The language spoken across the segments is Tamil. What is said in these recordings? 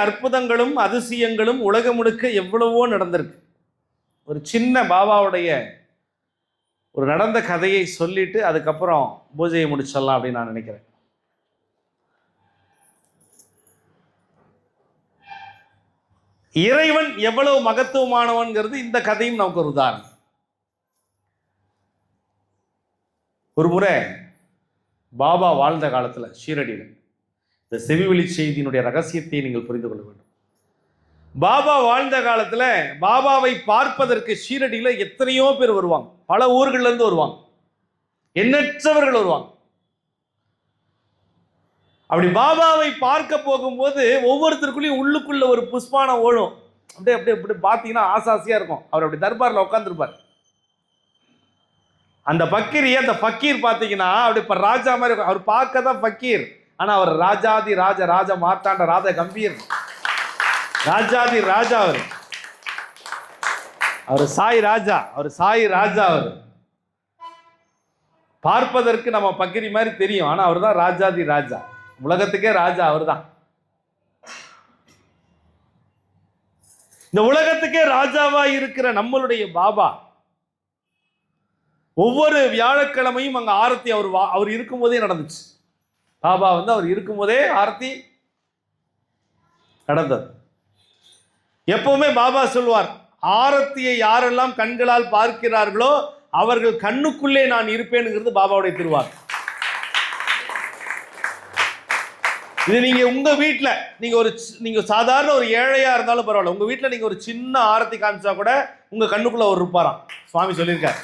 அற்புதங்களும் அதிசயங்களும் உலகம் முழுக்க எவ்வளவோ நடந்திருக்கு. ஒரு சின்ன பாபாவுடைய ஒரு நடந்த கதையை சொல்லிட்டு அதுக்கப்புறம் பூஜையை முடிச்சிடலாம் அப்படின்னு நான் நினைக்கிறேன். இறைவன் எவ்வளவு மகத்துவமானவன்கிறது இந்த கதையும் நமக்கு ஒரு உதாரணம். ஒரு முறை பாபா வாழ்ந்த காலத்தில் ஷீரடியில், இந்த செவிவெளி செய்தியினுடைய ரகசியத்தை நீங்கள் புரிந்து கொள்ள வேண்டும். பாபா வாழ்ந்த காலத்தில் பாபாவை பார்ப்பதற்கு ஷீரடியில் எத்தனையோ பேர் வருவாங்க, பல ஊர்கள்ல இருந்து வருவாங்க, எண்ணற்றவர்கள் வருவாங்க. அப்படி பாபாவை பார்க்க போகும்போது ஒவ்வொருத்தருக்குள்ளேயும் உள்ளுக்குள்ள ஒரு புஷ்பானம் ஓடும். அப்படியே அப்படியே அப்படி பார்த்தீங்கன்னா ஆசாசியா இருக்கும். அவர் அப்படி தர்பாரில் உட்காந்துருப்பார். அந்த பக்கீர், அந்த ஃபக்கீர் பார்த்தீங்கன்னா அப்படி இப்போ ராஜா மாதிரி இருக்கும். அவர் பார்க்க தான் ஃபக்கீர், ஆனால் அவர் ராஜாதி ராஜா, ராஜா மார்த்தாண்ட ராஜா கம்பீர், ராஜாதி ராஜா. அவர் சாய் ராஜா, அவர் சாய் ராஜா. அவர் பார்ப்பதற்கு நம்ம பக்கிரி மாதிரி தெரியும், ஆனால் அவர் தான் ராஜாதி ராஜா, உலகத்துக்கே ராஜா அவர் தான். இந்த உலகத்துக்கே ராஜாவா இருக்கிற நம்மளுடைய பாபா ஒவ்வொரு வியாழக்கிழமையும் அங்க ஆரத்தி அவர் இருக்கும்போதே நடந்துச்சு. பாபா அவர் இருக்கும்போதே ஆரத்தி நடந்தது. எப்பவுமே பாபா சொல்வார், ஆரத்தியை யாரெல்லாம் கண்களால் பார்க்கிறார்களோ அவர்கள் கண்ணுக்குள்ளே நான் இருப்பேனுங்கிறது பாபாவுடைய திருவார். இது நீங்க உங்க வீட்டுல நீங்க சாதாரண ஒரு ஏழையா இருந்தாலும் பரவாயில்ல, உங்க வீட்டுல நீங்க ஒரு சின்ன ஆரத்தி காமிச்சா கூட உங்க கண்ணுக்குள்ள ஒரு இருப்பாராம். சுவாமி சொல்லியிருக்காரு.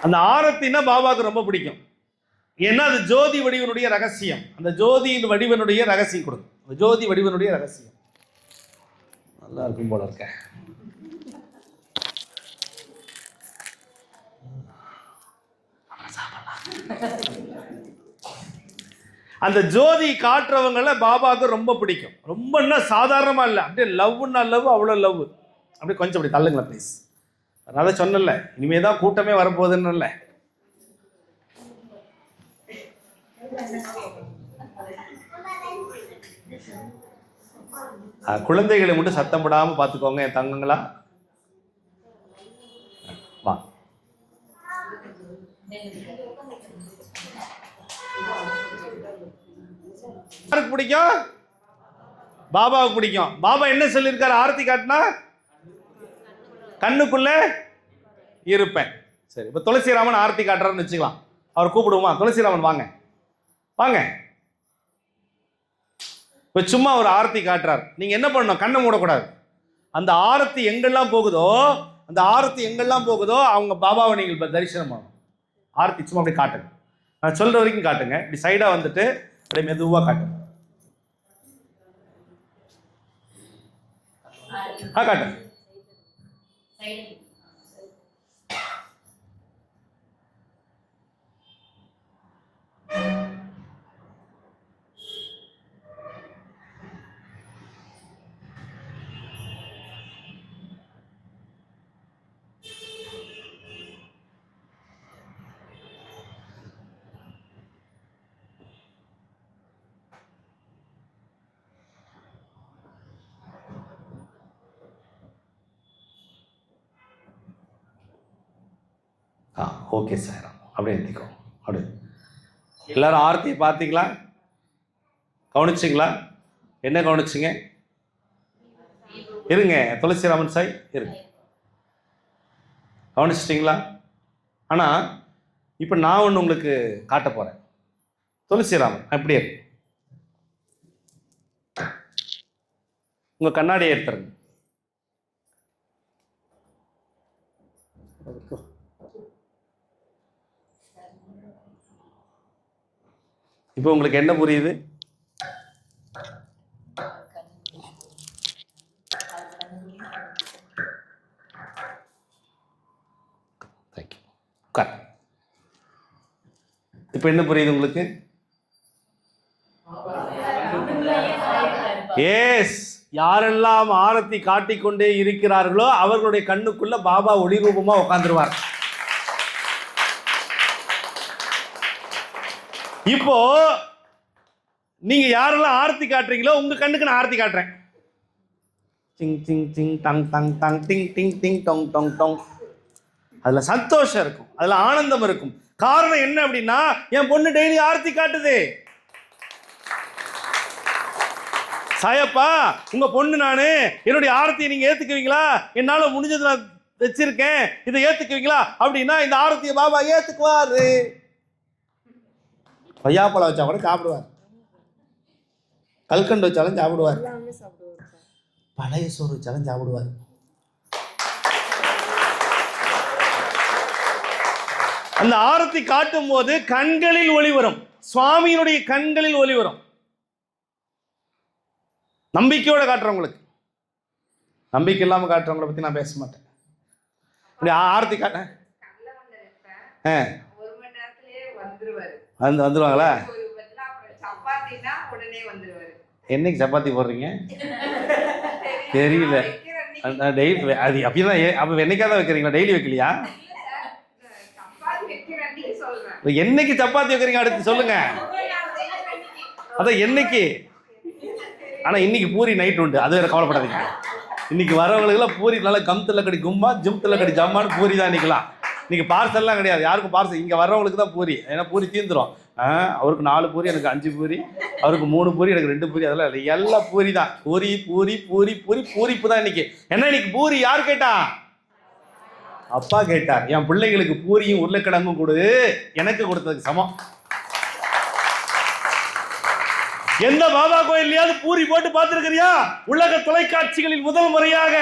அந்த ஆரத்தினா பாபாவுக்கு ரொம்ப பிடிக்கும். ஏன்னா அது ஜோதி வடிவனுடைய ரகசியம். அந்த ஜோதியின் வடிவனுடைய ரகசியம் கொடுக்கும். அந்த ஜோதி வடிவனுடைய ரகசியம் நல்லா இருக்கும் போல இருக்க. அந்த ஜோதி காட்டுறவங்களை பாபாவுக்கு ரொம்ப பிடிக்கும். ரொம்பன்னா சாதாரணமா இல்லை, அப்படியே லவ்னா லவ், அவ்வளோ லவ். அப்படியே கொஞ்சம் அப்படி தள்ளுங்களேன் ப்ளீஸ். அதனால சொன்னல, இனிமே தான் கூட்டமே வரப்போகுதுன்னு இல்லை. குழந்தைகளை மட்டும் சத்தம் போடாம பார்த்துக்கோங்க என் தங்கங்களா. வா. யாருக்கு பிடிக்கும்? பாபாவுக்கு பிடிக்கும். பாபா என்ன சொல்லியிருக்காரு? ஆரத்தி காட்டினா கண்ணுக்குள்ள இருப்பேன். சரி, இப்ப துளசிராமன் ஆரத்தி காட்டுறாருன்னு வச்சுக்கலாம். அவர் கூப்பிடுவோமா? துளசிராமன் வாங்க வாங்க. இப்ப சும்மா ஒரு ஆரத்தி காட்டுறாரு. நீங்க என்ன பண்ணணும்? கண்ணை மூடக்கூடாது. அந்த ஆரத்தி எங்கெல்லாம் போகுதோ அவங்க பாபாவை நீங்கள் தரிசனம் பண்ணணும். ஆரத்தி சும்மா அப்படி காட்டுங்க. நான் சொல்ற வரைக்கும் காட்டுங்க. இப்படி சைடா வந்துட்டு அப்படியே மெதுவா காட்டுங்க. காட்டுங்க. ஓகே சார், அப்படியே எடுத்துக்கோ. அப்படி எல்லாரும் ஆரத்தியை பார்த்தீங்களா? கவனிச்சிங்களா? என்ன கவனிச்சிங்க? இருங்க, துளசிராமன் சாய் இருங்க, கவனிச்சிட்டிங்களா? ஆனால் இப்போ நான் ஒன்று உங்களுக்கு காட்ட போகிறேன். துளசிராமன் அப்படியே உங்கள் கண்ணாடியை எடுத்துருங்க. இப்போ உங்களுக்கு என்ன புரியுது? இப்போ என்ன புரியுது உங்களுக்கு? எஸ், யாரெல்லாம் ஆரத்தி காட்டிக்கொண்டே இருக்கிறார்களோ அவர்களுடைய கண்ணுக்குள்ள பாபா ஒளி ரூபமா உட்கார்ந்துருவார். இப்போ நீங்க யாரெல்லாம் ஆர்த்தி காட்டுறீங்களோ உங்க கண்ணுக்கு நான் ஆர்த்தி காட்டுறேன். டிங் டிங் டிங் டங் டங் டங் டிங் டிங் டிங் டொங் டொங் டொங். அதுல சந்தோஷம் இருக்கும், அதுல ஆனந்தம் இருக்கும். காரணம் என்ன அப்படின்னா, என் பொண்ணு டெய்லி ஆர்த்தி காட்டுது. சாயப்பா, உங்க பொண்ணு நானு, என்னுடைய ஆரத்தியை நீங்க ஏத்துக்குவீங்களா? என்னால முடிஞ்சது நான் வச்சிருக்கேன், இதை ஏத்துக்குவீங்களா அப்படின்னா இந்த ஆரத்தியை பாபா ஏத்துக்குவாரு. பையாப்பழம் வச்சா கூட சாப்பிடுவார், கல்கண்டு வச்சாலும் சாப்பிடுவார், பழைய சோறு வச்சாலும் சாப்பிடுவார். அந்த ஆரத்தி காட்டும் போது கண்களில் ஒளி வரும், சுவாமியினுடைய கண்களில் ஒளி வரும். நம்பிக்கையோட காட்டுறவங்களுக்கு, நம்பிக்கை இல்லாம காட்டுறவங்களை பத்தி நான் பேச மாட்டேன். ஆரத்தி காட்ட வந்துருவாங்களா? என்னைக்கு சப்பாத்தி போடுறீங்க தெரியல. டெய்லி அது அப்படிதான். அப்ப என்னைக்காதான் வைக்கிறீங்களா? டெய்லி வைக்கலையா? என்னைக்கு சப்பாத்தி வைக்கிறீங்க அடுத்து சொல்லுங்க. அதான் என்னைக்கு. ஆனா இன்னைக்கு பூரி நைட் உண்டு, அது வேற கவலைப்படாதீங்க. இன்னைக்கு வரவங்களுக்குலாம் பூரி நல்லா கம்த்துல கடி கும்மா, ஜிம்த்துல கடி ஜம்மான்னு பூரி தான் இன்னைக்கலாம். இன்னைக்கு பார்சல்லாம் கிடையாது யாருக்கும். பார்சல் இங்க வர்றவங்களுக்கு தான் பூரி. ஏன்னா பூரி தீர்ந்துடும். அவருக்கு 4 பூரி, எனக்கு 5 பூரி, அவருக்கு 3 பூரி, எனக்கு 2 பூரி, அதெல்லாம் இல்லை, எல்லாம் பூரி தான். பூரி பூரி பூரி பூரி பூரிப்பு தான் இன்னைக்கு. என்ன இன்னைக்கு பூரி யார் கேட்டா? அப்பா கேட்டார். என் பிள்ளைங்களுக்கு பூரியும் உருளைக்கிழங்கும் கொடு, எனக்கு கொடுத்ததுக்கு சமம். எந்த பாபா கோயிலையாவது பூரி போட்டு பார்த்திருக்கிறியா? உலக தொலைக்காட்சிகளில் முதல் முறையாக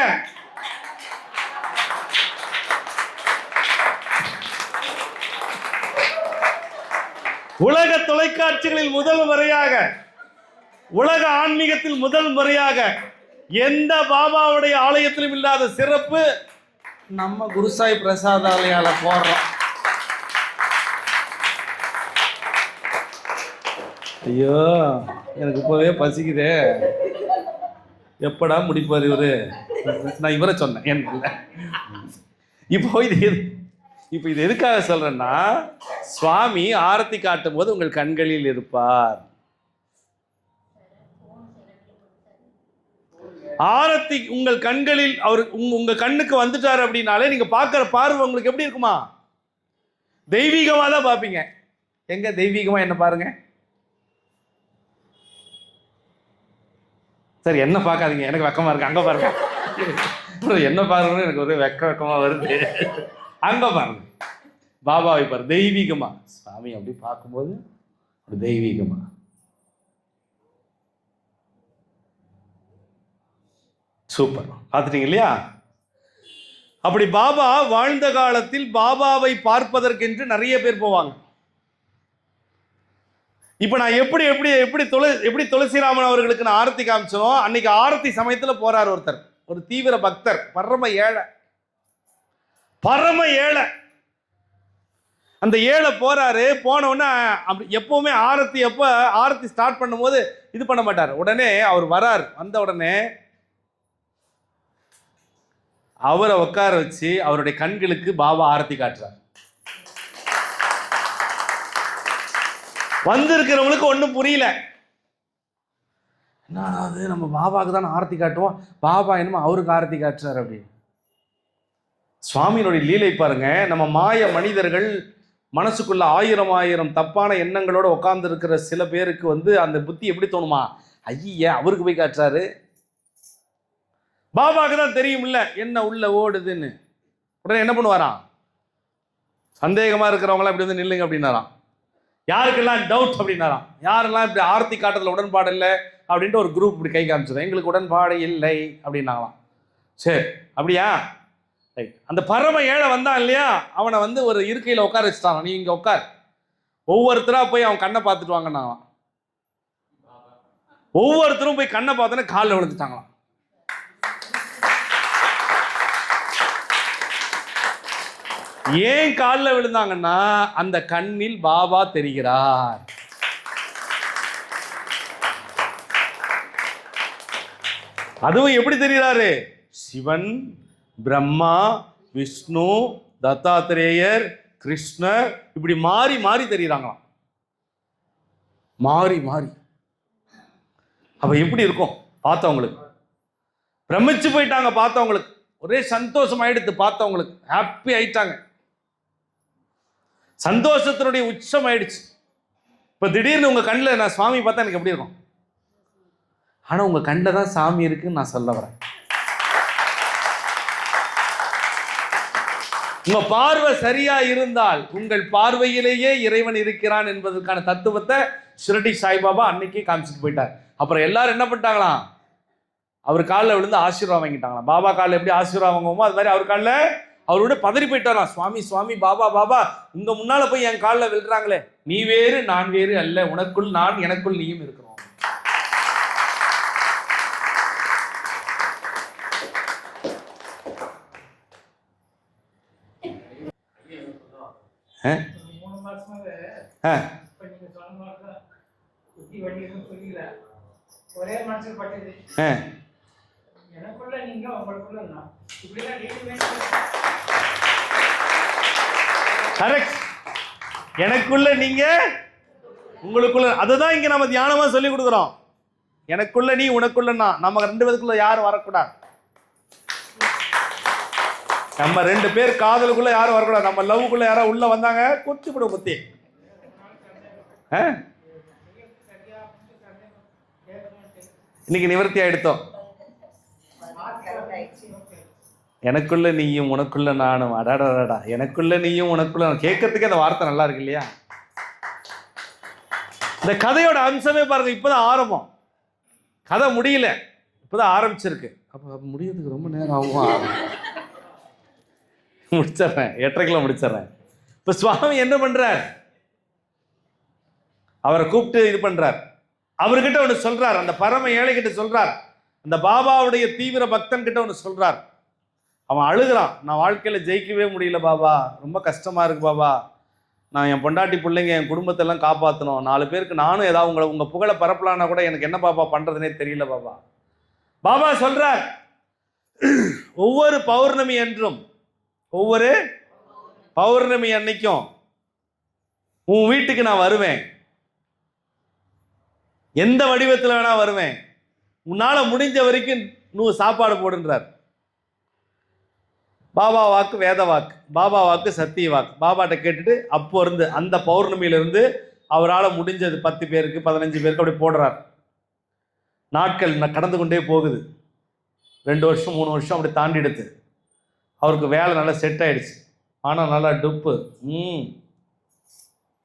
உலக தொலைக்காட்சிகளில் முதல் முறையாக, உலக ஆன்மீகத்தில் முதல் முறையாக எந்த பாபாவுடைய ஆலயத்திலும் இல்லாத சிறப்பு நம்ம குருசாய் பிரசாத் ஆலயால போடுறோம். ஐயோ, எனக்கு இப்பவே பசிக்குதே, எப்படா முடிப்பார் இவரு? நான் இவரை சொன்னேன் என்ன. இப்போ இது எதுக்காக சொல்றேன்னா, சுவாமி ஆரத்தி காட்டும் போது உங்கள் கண்களில் இருப்பார். ஆரத்தி உங்கள் கண்களில் அவர் உங்க கண்ணுக்கு வந்துட்டார் அப்படின்னாலே நீங்க பார்க்கிற பார்வை உங்களுக்கு எப்படி இருக்குமா? தெய்வீகமா தான் பார்ப்பீங்க. எங்க தெய்வீகமா என்ன பாருங்க. சரி, என்ன பார்க்காதீங்க, எனக்கு வெக்கமா இருக்கு. அங்க பாருங்க, என்ன பாருங்க, எனக்கு ஒரு வெக்கமா வருது. அங்க பாருங்க, பாபாவை பாரு, தெய்வீகமா. சுவாமி அப்படி பார்க்கும்போது தெய்வீகமா. சூப்பர், பார்த்துட்டீங்க இல்லையா? அப்படி பாபா வாழ்ந்த காலத்தில் பாபாவை பார்ப்பதற்கென்று நிறைய பேர் போவாங்க. இப்ப நான் எப்படி துளசிராமன் அவர்களுக்கு நான் ஆரத்தி காமிச்சனோ, அன்னைக்கு ஆரத்தி சமயத்துல போறார் ஒருத்தர், ஒரு தீவிர பக்தர், பரம ஏழை. அந்த ஏழை போறாரு. போன உடனே எப்பவுமே ஆரத்தி ஸ்டார்ட் பண்ணும்போது இது பண்ண மாட்டார். உடனே அவர் வரார். வந்த உடனே அவரை உட்கார வச்சு அவருடைய கண்களுக்கு பாபா ஆரத்தி காட்டுறார். வந்திருக்கிறவங்களுக்கு ஒன்றும் புரியல. என்னது, நம்ம பாபாவுக்கு தான் ஆரத்தி காட்டுவோம், பாபா என்னமோ அவருக்கு ஆரத்தி காட்டுறாரு அப்படின்னு. சுவாமியினுடைய லீலை பாருங்க. நம்ம மாய மனிதர்கள் மனசுக்குள்ள 1000 தப்பான எண்ணங்களோட உட்கார்ந்து இருக்கிற சில பேருக்கு அந்த புத்தி எப்படி தோணுமா? ஐயா, அவருக்கு போய் காட்டுறாரு. பாபாவுக்கு தான் தெரியும்ல என்ன உள்ள ஓடுதுன்னு. உடனே என்ன பண்ணுவாராம்? சந்தேகமா இருக்கிறவங்களாம் இப்படி வந்து நில்லுங்க அப்படின்னாராம். யாருக்கெல்லாம் டவுட் அப்படின்னாராம், யாரெல்லாம் இப்படி ஆரத்தி காட்டுறதுல உடன்பாடு இல்லை அப்படின்ட்டு ஒரு குரூப் இப்படி கை காமிச்சது. எங்களுக்கு உடன்பாடு இல்லை அப்படின்னாங்களாம். சரி, அப்படியா? அந்த பரம ஏழை வந்தான் இல்லையா, அவனை ஒரு இருக்கையில் உட்கார வச்சுட்டான். நீ இங்க உட்கார், ஒவ்வொருத்தரா போய் அவன் கண்ணை பார்த்துட்டு வாங்கினாங்களாம். ஒவ்வொருத்தரும் போய் கண்ணை பார்த்தோன்னே காலில் விழுந்துட்டாங்களாம். ஏன் காலில் விழுந்தாங்கன்னா, அந்த கண்ணில் பாபா தெரிகிறார். அதுவும் எப்படி தெரிகிறாரு? சிவன், பிரம்மா, விஷ்ணு, தத்தாத்திரேயர், கிருஷ்ணர் இப்படி மாறி மாறி தெரிகிறாங்களாம். மாறி மாறி. அப்ப எப்படி இருக்கும் பார்த்தவங்களுக்கு? பிரமிச்சு போயிட்டாங்க பார்த்தவங்களுக்கு, ஒரே சந்தோஷம் ஆயிடுத்து பார்த்தவங்களுக்கு, ஹாப்பி ஆயிட்டாங்க, சந்தோஷத்தினுடைய உச்சம் ஆயிடுச்சு. இப்ப திடீர்னு உங்க கண்ணில் நான் சுவாமி பார்த்தா எனக்கு எப்படி இருக்கும்? ஆனா உங்க கண்ணில் தான் சாமி இருக்குன்னு நான் சொல்ல வரேன். உங்க பார்வை சரியா இருந்தால் உங்கள் பார்வையிலேயே இறைவன் இருக்கிறான் என்பதற்கான தத்துவத்தை ஷிரடி சாய்பாபா அன்னைக்கே காமிச்சிட்டு போயிட்டார். அப்புறம் எல்லாரும் என்ன பண்ணிட்டாங்களாம்? அவர் காலில் விழுந்து ஆசீர்வாதம் வாங்கிட்டாங்களாம். பாபா காலில் எப்படி ஆசீர்வாதம் வாங்குவோமோ அது மாதிரி அவர் காலில் அவரோட பதறி போயிட்டாராம். சுவாமி சுவாமி, பாபா பாபா, உங்க முன்னால போய் என் காலில் விழுறாங்களே, நீ வேறு நான் வேறு அல்ல, உனக்குள் நான் எனக்குள் நீயும் இருக்கிறோம். ஒரே மனசில் பட்டது, எனக்குள்ள நீங்க உங்களுக்குள்ள நான், இப்படிதான் கரெக்ட். எனக்குள்ள நீங்க உங்களுக்குள்ள, அதுதான் இங்க நம்ம தியானமா சொல்லி கொடுக்குறோம். எனக்குள்ள நீ உனக்குள்ள நான், நம்ம ரெண்டு பேருக்குள்ள யாரும் வரக்கூடாது. நம்ம ரெண்டு பேர் காதலுக்குள்ள யாரும் வரக்கூடாது. நம்ம லவ்க்குள்ள யாரும் உள்ள வந்தாங்க குத்தி கூட குத்தி. இன்னைக்கு நிவர்த்தி ஆயிடுத்தோம். எனக்குள்ள நீயும் உனக்குள்ள நானும், அடாடா, எனக்குள்ள நீயும் உனக்குள்ள, கேட்கறதுக்கே அந்த வார்த்தை நல்லா இருக்கு இல்லையா? இந்த கதையோட அம்சமே பாருங்க, இப்பதான் ஆரம்பம், கதை முடியல, இப்பதான் ஆரம்பிச்சிருக்கு. அப்ப முடியறதுக்கு ரொம்ப நேரம் ஆகும். முடிச்சிடுறேன், 8:30 முடிச்சிடுறேன். இப்ப சுவாமி என்ன பண்றார்? அவரை கூப்பிட்டு இது பண்றார். அவர்கிட்ட ஒன்று சொல்றார், அந்த பரம ஏழை கிட்ட சொல்றார், அந்த பாபாவுடைய தீவிர பக்தன் கிட்ட ஒன்று சொல்றார். அவன் அழுகிறான், நான் வாழ்க்கையில ஜெயிக்கவே முடியல பாபா, ரொம்ப கஷ்டமா இருக்கு பாபா, நான் என் பொண்டாட்டி பிள்ளைங்க என் குடும்பத்தெல்லாம் காப்பாற்றணும், 4 பேருக்கு நானும் ஏதாவது உங்க புகழை பரப்பலான்னா கூட எனக்கு என்ன பாபா பண்றதுனே தெரியல பாபா. பாபா சொல்றார், ஒவ்வொரு பௌர்ணமி என்றும், ஒவ்வொரு பௌர்ணமி அன்னைக்கும் உன் வீட்டுக்கு நான் வருவேன், எந்த வடிவத்தில் வேணா வருவேன், உன்னால முடிஞ்ச வரைக்கும் நீ சாப்பாடு போடுன்றார். பாபா வாக்கு வேத வாக்கு, பாபா வாக்கு சத்திய வாக்கு. பாபாட்ட கேட்டுட்டு அப்போ இருந்து அந்த பௌர்ணமியிலிருந்து அவரால் முடிஞ்சது 10 பேருக்கு 15 பேருக்கு அப்படி போடுறார். நாட்கள் கடந்து கொண்டே போகுது. 2 வருஷம் 3 வருஷம் அப்படி தாண்டிடுது. அவருக்கு வேலை நல்லா செட் ஆயிடுச்சு, ஆனால் நல்லா டுப்பு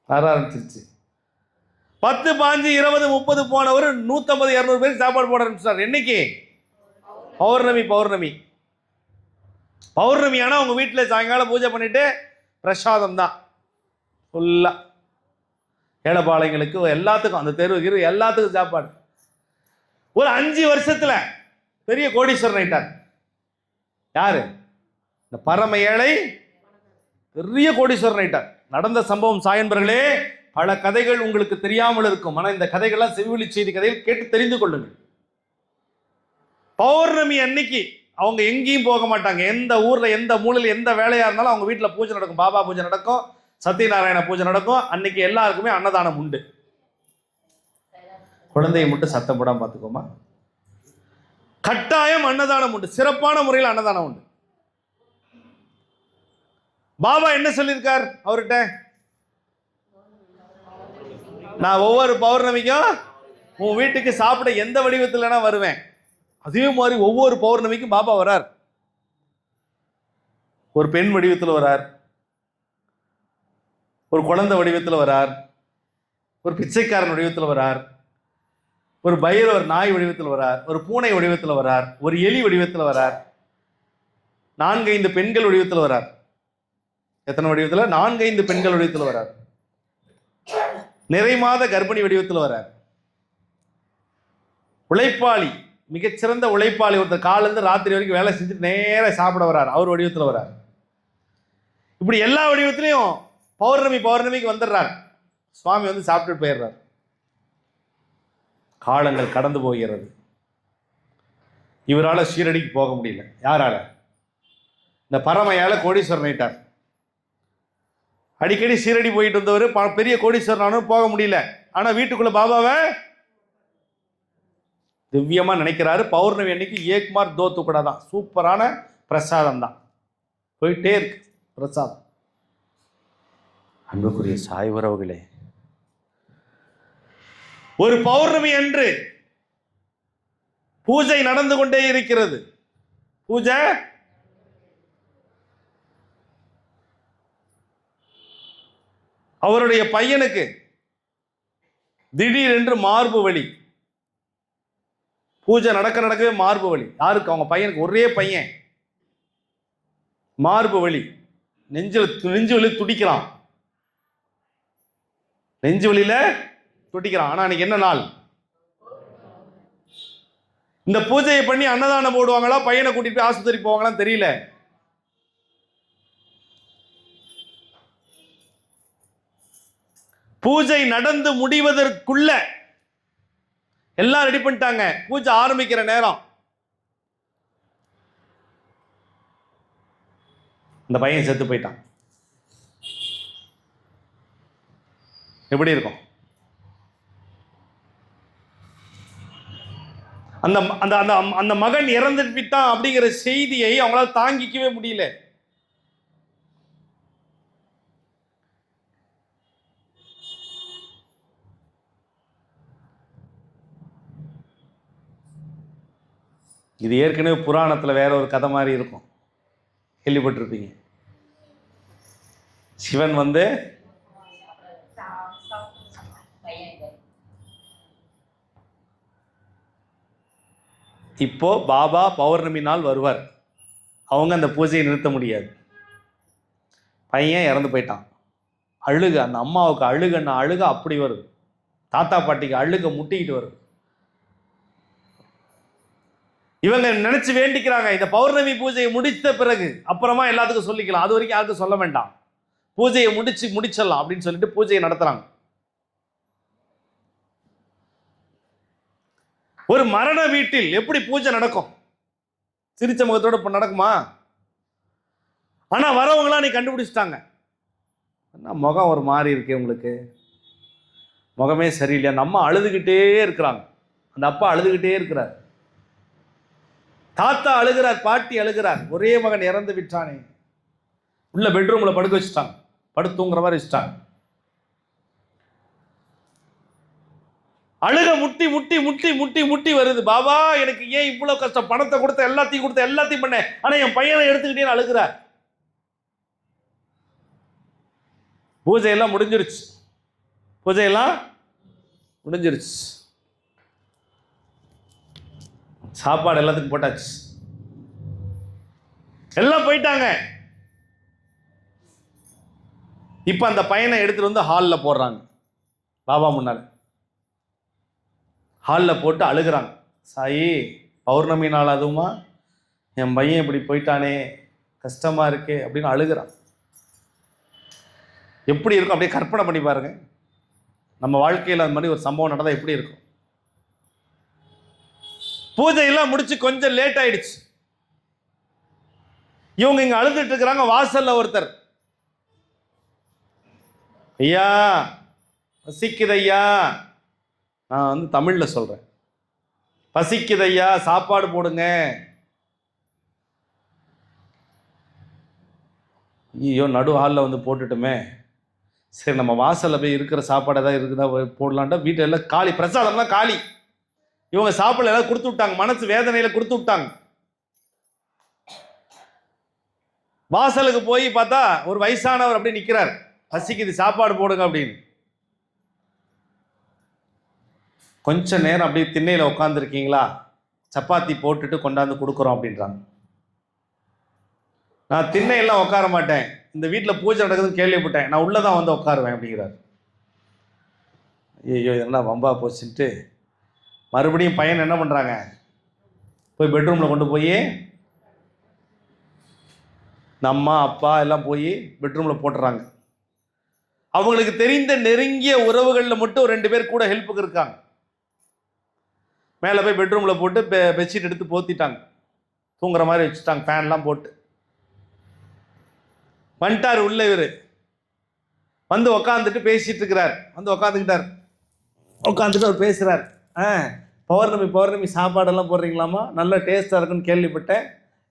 வர ஆரம்பிச்சிருச்சு. 10, 15, 20, 30 போனவர் 150, 200 பேருக்கு சாப்பாடு போட ஆரம்பிச்சார். என்னைக்கு? பௌர்ணமி. பௌர்ணமி பௌர்ணமி ஆனால் உங்கள் வீட்டில் சாயங்காலம் பூஜை பண்ணிட்டு பிரசாதம் தான் ஃபுல்லாக, ஏழைப்பாளையங்களுக்கு எல்லாத்துக்கும், அந்த தெருவுக்கு எல்லாத்துக்கும் சாப்பாடு. ஒரு 5 வருஷத்துல பெரிய கோடீஸ்வரன் ஆயிட்டார். யாரு? இந்த பரம ஏழை பெரிய கோடீஸ்வரன் ஆயிட்டார். நடந்த சம்பவம் சாயன்பர்களே, பல கதைகள் உங்களுக்கு தெரியாமல் இருக்கும், ஆனால் இந்த கதைகள்லாம் செவிவழி செய்தி கதைகள் கேட்டு தெரிந்து கொள்ளுங்கள். பௌர்ணமி அன்னைக்கு அவங்க எங்கேயும் போக மாட்டாங்க. எந்த ஊர்ல எந்த மூலையில் எந்த வேலையா இருந்தாலும் அவங்க வீட்டில் பூஜை நடக்கும், பாபா பூஜை நடக்கும், சத்யநாராயண பூஜை நடக்கும். அன்னைக்கு எல்லாருக்குமே அன்னதானம் உண்டு. குழந்தையை மட்டும் சத்தம் போடாம பார்த்துக்கோமா, கட்டாயம் அன்னதானம் உண்டு, சிறப்பான முறையில் அன்னதானம் உண்டு. பாபா என்ன சொல்லியிருக்கார் அவர்கிட்ட? நான் ஒவ்வொரு பௌர்ணமிக்கும் உன் வீட்டுக்கு சாப்பிட எந்த வடிவத்தில்னா வருவேன். அதே மாதிரி ஒவ்வொரு பௌர்ணமிக்கும் பாபா வரார். ஒரு பெண் வடிவத்தில் வரார், ஒரு குழந்தை வடிவத்தில் வரார், ஒரு பிச்சைக்காரன் வடிவத்தில் வரார், ஒரு பைரவர் நாய் வடிவத்தில் வரார், ஒரு பூனை வடிவத்தில் வரார், ஒரு எலி வடிவத்தில் வரார், 4-5 பெண்கள் வடிவத்தில் வரார். எத்தனை வடிவத்தில்? 4-5 பெண்கள் வடிவத்தில் வரார். நிறைமாத கர்ப்பிணி வடிவத்தில் வரார். உழைப்பாளி, மிகச்சிறந்த உழைப்பாளி, ஒருத்தர் காலிலிருந்து ராத்திரி வரைக்கும் வேலை செஞ்சுட்டு நேராக சாப்பிட வரார், அவர் வடிவத்தில் வரார். இப்படி எல்லா வடிவத்திலையும் பௌர்ணமிக்கு வந்துடுறார். சுவாமி வந்து சாப்பிட்டுட்டு போயிடுறார். காலங்கள் கடந்து போகிறது. இவரால் ஷீரடிக்கு போக முடியல. யாரால? இந்த பரமையால கோடீஸ்வரன் ஆயிட்டார். அடிக்கடி ஷீரடி போயிட்டு வந்தவர் பெரிய கோடீஸ்வரனானும் போக முடியல. ஆனால் வீட்டுக்குள்ள பாபாவை திவ்யமாக நினைக்கிறாரு. பௌர்ணமி அன்னைக்கு ஏக்மார் தோ துக்கடா தான், சூப்பரான பிரசாதம் தான், போயிட்டே இருக்கு பிரசாதம். அன்புக்குரிய சாய் உறவுகளே, ஒரு பௌர்ணமி அன்று பூஜை நடந்து கொண்டே இருக்கிறது. பூஜை அவருடைய பையனுக்கு திடீரென்று மார்பு வலி. பூஜை நடக்கவே மார்பு வலி. யாருக்கு? அவங்க பையனுக்கு. ஒரே பையன், மார்பு வலி, நெஞ்சு வலி துடிக்கிறான், நெஞ்சு வலியில துடிக்கிறான். ஆனா அன்னைக்கு என்ன நாள்? இந்த பூஜையை பண்ணி அன்னதானம் போடுவாங்களா, பையனை கூட்டிட்டு போய் ஆஸ்பத்திரி போவாங்களான்னு தெரியல. பூஜை நடந்து முடிவதற்குள்ள எல்லாம் ரெடி பண்ணிட்டாங்க. பூஜை ஆரம்பிக்கிற நேரம் இந்த பையன் செத்து போயிட்டான். எப்படி இருக்கும்? அந்த அந்த அந்த அந்த மகன் இறந்துட்டு விட்டான் அப்படிங்கிற செய்தியை அவங்களால தாங்கிக்கவே முடியல. இது ஏற்கனவே புராணத்தில் வேற ஒரு கதை மாதிரி இருக்கும், கேள்விப்பட்டிருப்பீங்க. சிவன் வந்து இப்போ பாபா பௌர்ணமி நாள் வருவார். அவங்க அந்த பூஜையை நிறுத்த முடியாது. பையன் இறந்து போயிட்டான். அழுக, அந்த அம்மாவுக்கு அழுகன்னா அழுக அப்படி வருது. தாத்தா பாட்டிக்கு அழுக முட்டிக்கிட்டு வருது. இவங்க நினைச்சு வேண்டிக்கிறாங்க, இந்த பௌர்ணமி பூஜையை முடித்த பிறகு அப்புறமா எல்லாத்துக்கும் சொல்லிக்கலாம், அது வரைக்கும் யாருக்கும் சொல்ல வேண்டாம், பூஜையை முடிச்சிடலாம் அப்படின்னு சொல்லிட்டு பூஜையை நடத்துறாங்க. ஒரு மரண வீட்டில் எப்படி பூஜை நடக்கும்? சிரிச்ச முகத்தோட இப்ப நடக்குமா? ஆனா வரவங்களா நீ கண்டுபிடிச்சிட்டாங்க. முகம் ஒரு மாதிரி இருக்கு, உங்களுக்கு முகமே சரியில்லை. அந்த அம்மா அழுதுகிட்டே இருக்கிறாங்க, அந்த அப்பா அழுதுகிட்டே இருக்கிறார், தாத்தா அழுகிறார், பாட்டி அழுகிறார். ஒரே மகன் இறந்து விட்டானே. உள்ள பெட்ரூம்ல படுக்க வச்சுட்டாங்க, படுத்து தூங்குற மாதிரி வச்சுட்டாங்க. அழுக முட்டி முட்டி முட்டி முட்டி முட்டி வருது. பாபா எனக்கு ஏன் இவ்வளவு கஷ்டம்? பணத்தை கொடுத்த எல்லாத்தையும் பண்ணேன், ஆனா என் பையனை எடுத்துக்கிட்டே அழுகிறார். பூஜையெல்லாம் முடிஞ்சிருச்சு, பூஜையெல்லாம் முடிஞ்சிருச்சு. சாப்பாடு எல்லாத்துக்கும் போட்டாச்சு, எல்லாம் போயிட்டாங்க. இப்ப அந்த பையனை எடுத்துட்டு வந்து ஹாலில் போடுறாங்க. பாபா முன்னால ஹாலில் போட்டு அழுகிறாங்க. சாயி, பௌர்ணமி நாள் அதுவுமா, என் பையன் இப்படி போயிட்டானே, கஷ்டமா இருக்கே அப்படின்னு அழுகிறான். எப்படி இருக்கும்? அப்படியே கற்பனை பண்ணி பாருங்க, நம்ம வாழ்க்கையில் அந்த மாதிரி ஒரு சம்பவம் நடந்தால் எப்படி இருக்கும்? பூஜையெல்லாம் முடிச்சு கொஞ்சம் லேட் ஆயிடுச்சு. இவங்க இங்க அழுதுட்டு இருக்கிறாங்க. வாசல்ல ஒருத்தர், ஐயா பசிக்குதையா, நான் வந்து தமிழ்ல சொல்றேன், பசிக்குதையா சாப்பாடு போடுங்க. ஐயோ நடு ஹாலில் வந்து போட்டுட்டுமே, சரி நம்ம வாசல்ல போய் இருக்கிற சாப்பாடு ஏதாவது இருக்குதா போடலான்டா. வீட்டில் எல்லாம் காலி, பிரசாதம்லாம் காலி. இவங்க சாப்பாடு எல்லாம் கொடுத்து விட்டாங்க, மனசு வேதனையில கொடுத்து விட்டாங்க. வாசலுக்கு போய் பார்த்தா ஒரு வயசானவர் அப்படி நிக்கிறார், பசிக்குது சாப்பாடு போடுங்க அப்படின்னு. கொஞ்ச நேரம் அப்படியே திண்ணையில உட்காந்துருக்கீங்களா, சப்பாத்தி போட்டுட்டு கொண்டாந்து கொடுக்குறோம் அப்படின்றாங்க. நான் திண்ணையெல்லாம் உட்கார மாட்டேன், இந்த வீட்டில் பூஜை நடக்குதுன்னு கேள்விப்பட்டேன், நான் உள்ளதான் வந்து உட்காருவேன் அப்படிங்கிறார். ஐயோ இதெல்லாம் வம்பா போச்சுன்ட்டு மறுபடியும் பையன் என்ன பண்ணுறாங்க, போய் பெட்ரூமில் கொண்டு போய் அம்மா அப்பா எல்லாம் போய் பெட்ரூமில் போட்டுறாங்க. அவங்களுக்கு தெரிந்த நெருங்கிய உறவுகளில் மட்டும் 2 பேர் கூட ஹெல்ப்புக்கு இருக்காங்க. மேலே போய் பெட்ரூமில் போட்டு பெட்ஷீட் எடுத்து போத்திட்டாங்க, தூங்குற மாதிரி வச்சுட்டாங்க, ஃபேன்லாம் போட்டு. வந்துட்டார் உள்ள இவர், வந்து உக்காந்துட்டு பேசிட்டு இருக்கிறார். வந்து உக்காந்துக்கிட்டார், உட்காந்துட்டு அவர் பேசுகிறார். பௌர்ணமி சாப்பாடெல்லாம் போடுறீங்களாமா, நல்ல டேஸ்ட்டாக இருக்குன்னு கேள்விப்பட்டேன்,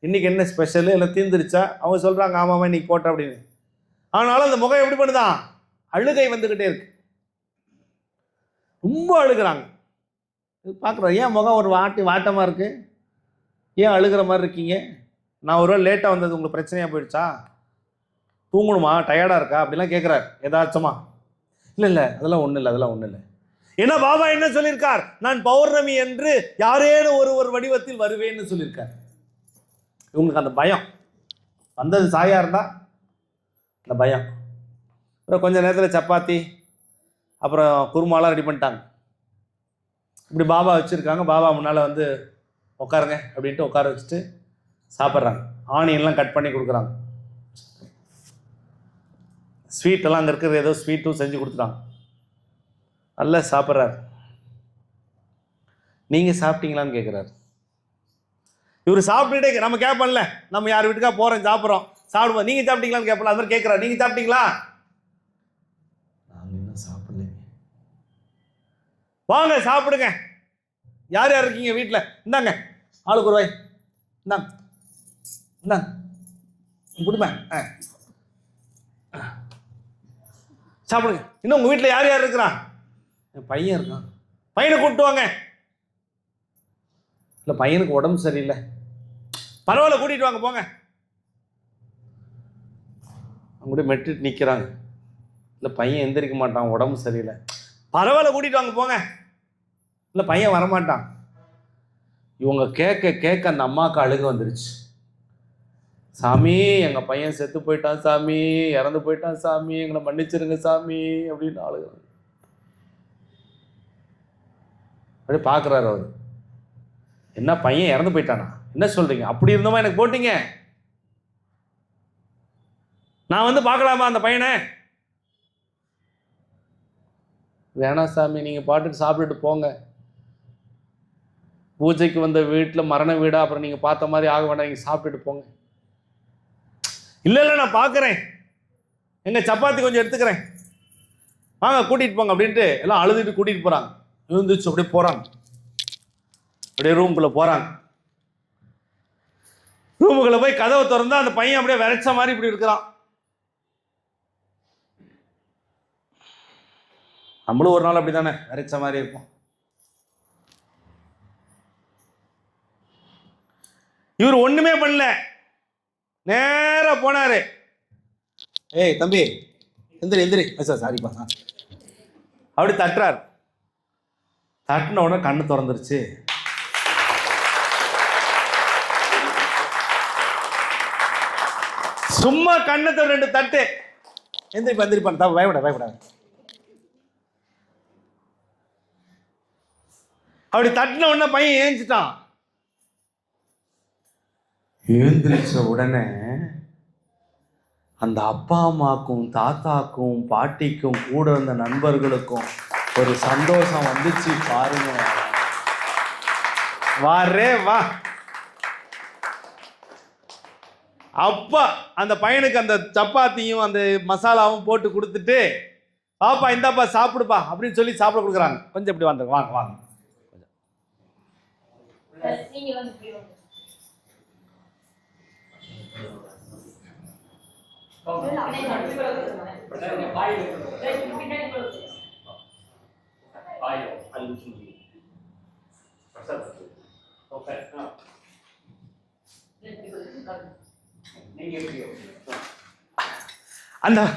இன்றைக்கி என்ன ஸ்பெஷலு, எல்லாம் தீர்ந்துருச்சா? அவங்க சொல்கிறாங்க ஆமாம்மா இன்றைக்கி போட்டேன் அப்படின்னு. ஆனாலும் அந்த முகம் எப்படி பண்ணுதான்? அழுகை வந்துக்கிட்டே இருக்கு, ரொம்ப அழுகிறாங்க. பார்க்குறோம், ஏன் முகம் ஒரு வாட்டமாக இருக்குது, ஏன் அழுகிற மாதிரி இருக்கீங்க? நான் ஒரு வேளை லேட்டாக வந்தது உங்களுக்கு பிரச்சனையாக போயிடுச்சா, தூங்கணுமா, டயர்டாக இருக்கா அப்படிலாம் கேட்குறாரு ஏதாச்சுமா. இல்லை அதெல்லாம் ஒன்றும் இல்லை. ஏன்னா பாபா என்ன சொல்லியிருக்கார், நான் பௌர்ணமி என்று யாரேனும் ஒரு வடிவத்தில் வருவேன்னு சொல்லியிருக்கார். இவங்களுக்கு அந்த பயம் வந்தது, சாயா இருந்தா அந்த பயம். அப்புறம் கொஞ்சம் நேரத்தில் சப்பாத்தி அப்புறம் குருமாலாம் ரெடி பண்ணிட்டாங்க. இப்படி பாபா வச்சுருக்காங்க. பாபா முன்னால் வந்து உட்காருங்க அப்படின்ட்டு உட்கார வச்சுட்டு சாப்பிட்றாங்க. ஆனியன்லாம் கட் பண்ணி கொடுக்குறாங்க. ஸ்வீட்டெல்லாம் அங்கே இருக்கிற ஏதோ ஸ்வீட்டும் செஞ்சு கொடுத்துட்டாங்க. நல்லா சாப்பிட்றாரு. நீங்கள் சாப்பிட்டீங்களான்னு கேட்குறாரு. இவர் சாப்பிட்டுட்டே நம்ம கேட்போம்ல, நம்ம யார் வீட்டுக்கா போகிறோம் சாப்பிட்றோம், சாப்பிடுவோம், நீங்கள் சாப்பிட்டீங்களான்னு கேட்பல, அது மாதிரி கேட்குறாரு. நீங்கள் சாப்பிட்டீங்களா? நாங்கள் இன்னும் சாப்பிடலைங்க. வாங்க சாப்பிடுங்க. யார் யார் இருக்கீங்க வீட்டில்? இந்தாங்க ஆளுக்கு ஒரு வாய், இந்தாங்க குடிப்பேன், சாப்பிடுங்க. இன்னும் உங்கள் வீட்டில் யார் யார் இருக்கிறான்? என் பையன் இருக்கான், பையனை கூப்பிட்டு வாங்க. இல்லை பையனுக்கு உடம்பு சரியில்லை, பரவாயில்ல கூட்டிகிட்டு வாங்க போங்க. அவங்க கூட மெட்டுட்டு நிற்கிறாங்க. இல்லை பையன் எந்திரிக்க மாட்டான், உடம்பு சரியில்லை, பரவாயில்ல கூட்டிகிட்டு வாங்க போங்க. இல்லை பையன் வரமாட்டான். இவங்க கேட்க அந்த அம்மாவுக்கு அழுக வந்துருச்சு. சாமி எங்கள் பையன் செத்து போயிட்டான் சாமி, இறந்து போயிட்டான் சாமி, எங்களை மன்னிச்சிருங்க சாமி அப்படின்னு அழுகிறாங்க. அப்படியே பார்க்குறாரு அவர். என்ன பையன் இறந்து போயிட்டானா? என்ன சொல்கிறீங்க? அப்படி இருந்தோமா எனக்கு போட்டீங்க? நான் வந்து பார்க்கலாமா அந்த பையனை? வேணாம் சாமி, நீங்கள் பாட்டுக்கு சாப்பிட்டுட்டு போங்க. பூஜைக்கு வந்த வீட்டில் மரண வீடா, அப்புறம் நீங்கள் பார்த்த மாதிரி ஆக வேண்டாம், நீங்கள் சாப்பிட்டுட்டு போங்க. இல்லை நான் பார்க்குறேன், எங்கள் சப்பாத்தி கொஞ்சம் எடுத்துக்கிறேன், வாங்க கூட்டிகிட்டு போங்க அப்படின்ட்டு எல்லாம் அழுதுட்டு கூட்டிகிட்டு போகிறாங்க. எழுந்துச்சு அப்படியே போகிறாங்க, அப்படியே ரூமுக்குள்ளே போகிறாங்க. ரூமுக்குள்ளே போய் கதவை திறந்தா அந்த பையன் அப்படியே விரைச்ச மாதிரி இப்படி இருக்கிறான். நம்மளும் ஒரு நாள் அப்படி தானே விரைச்ச மாதிரி இருப்போம். இவர் ஒண்ணுமே பண்ணல, நேரா போனாரு. ஏய் தம்பி எந்திரி சார், சாரிப்பா. அப்படி தட்டுறார். தட்டின உடனே கண்ணு திறந்துருச்சு. சும்மா கண்ணத்தை 2 தட்டு. எந்திரிப்பா பயப்பட. அப்படி தட்டின உடனே பையன் ஏஞ்சிட்டான். எழுந்திரிச்ச உடனே அந்த அப்பா அம்மாக்கும் தாத்தாக்கும் பாட்டிக்கும் கூட இருந்த நண்பர்களுக்கும் ஒரு சந்தோஷம் வந்துச்சு பாருங்க. வா அப்பா அந்த பையனுக்கு அந்த சப்பாத்தியும் அந்த மசாலாவும் போட்டு கொடுத்துட்டு, பாப்பா இந்தாப்பா சாப்பிடுப்பா அப்படின்னு சொல்லி சாப்பிட கொடுக்குறாங்க. கொஞ்சம் இப்படி வாங்க கொஞ்சம்.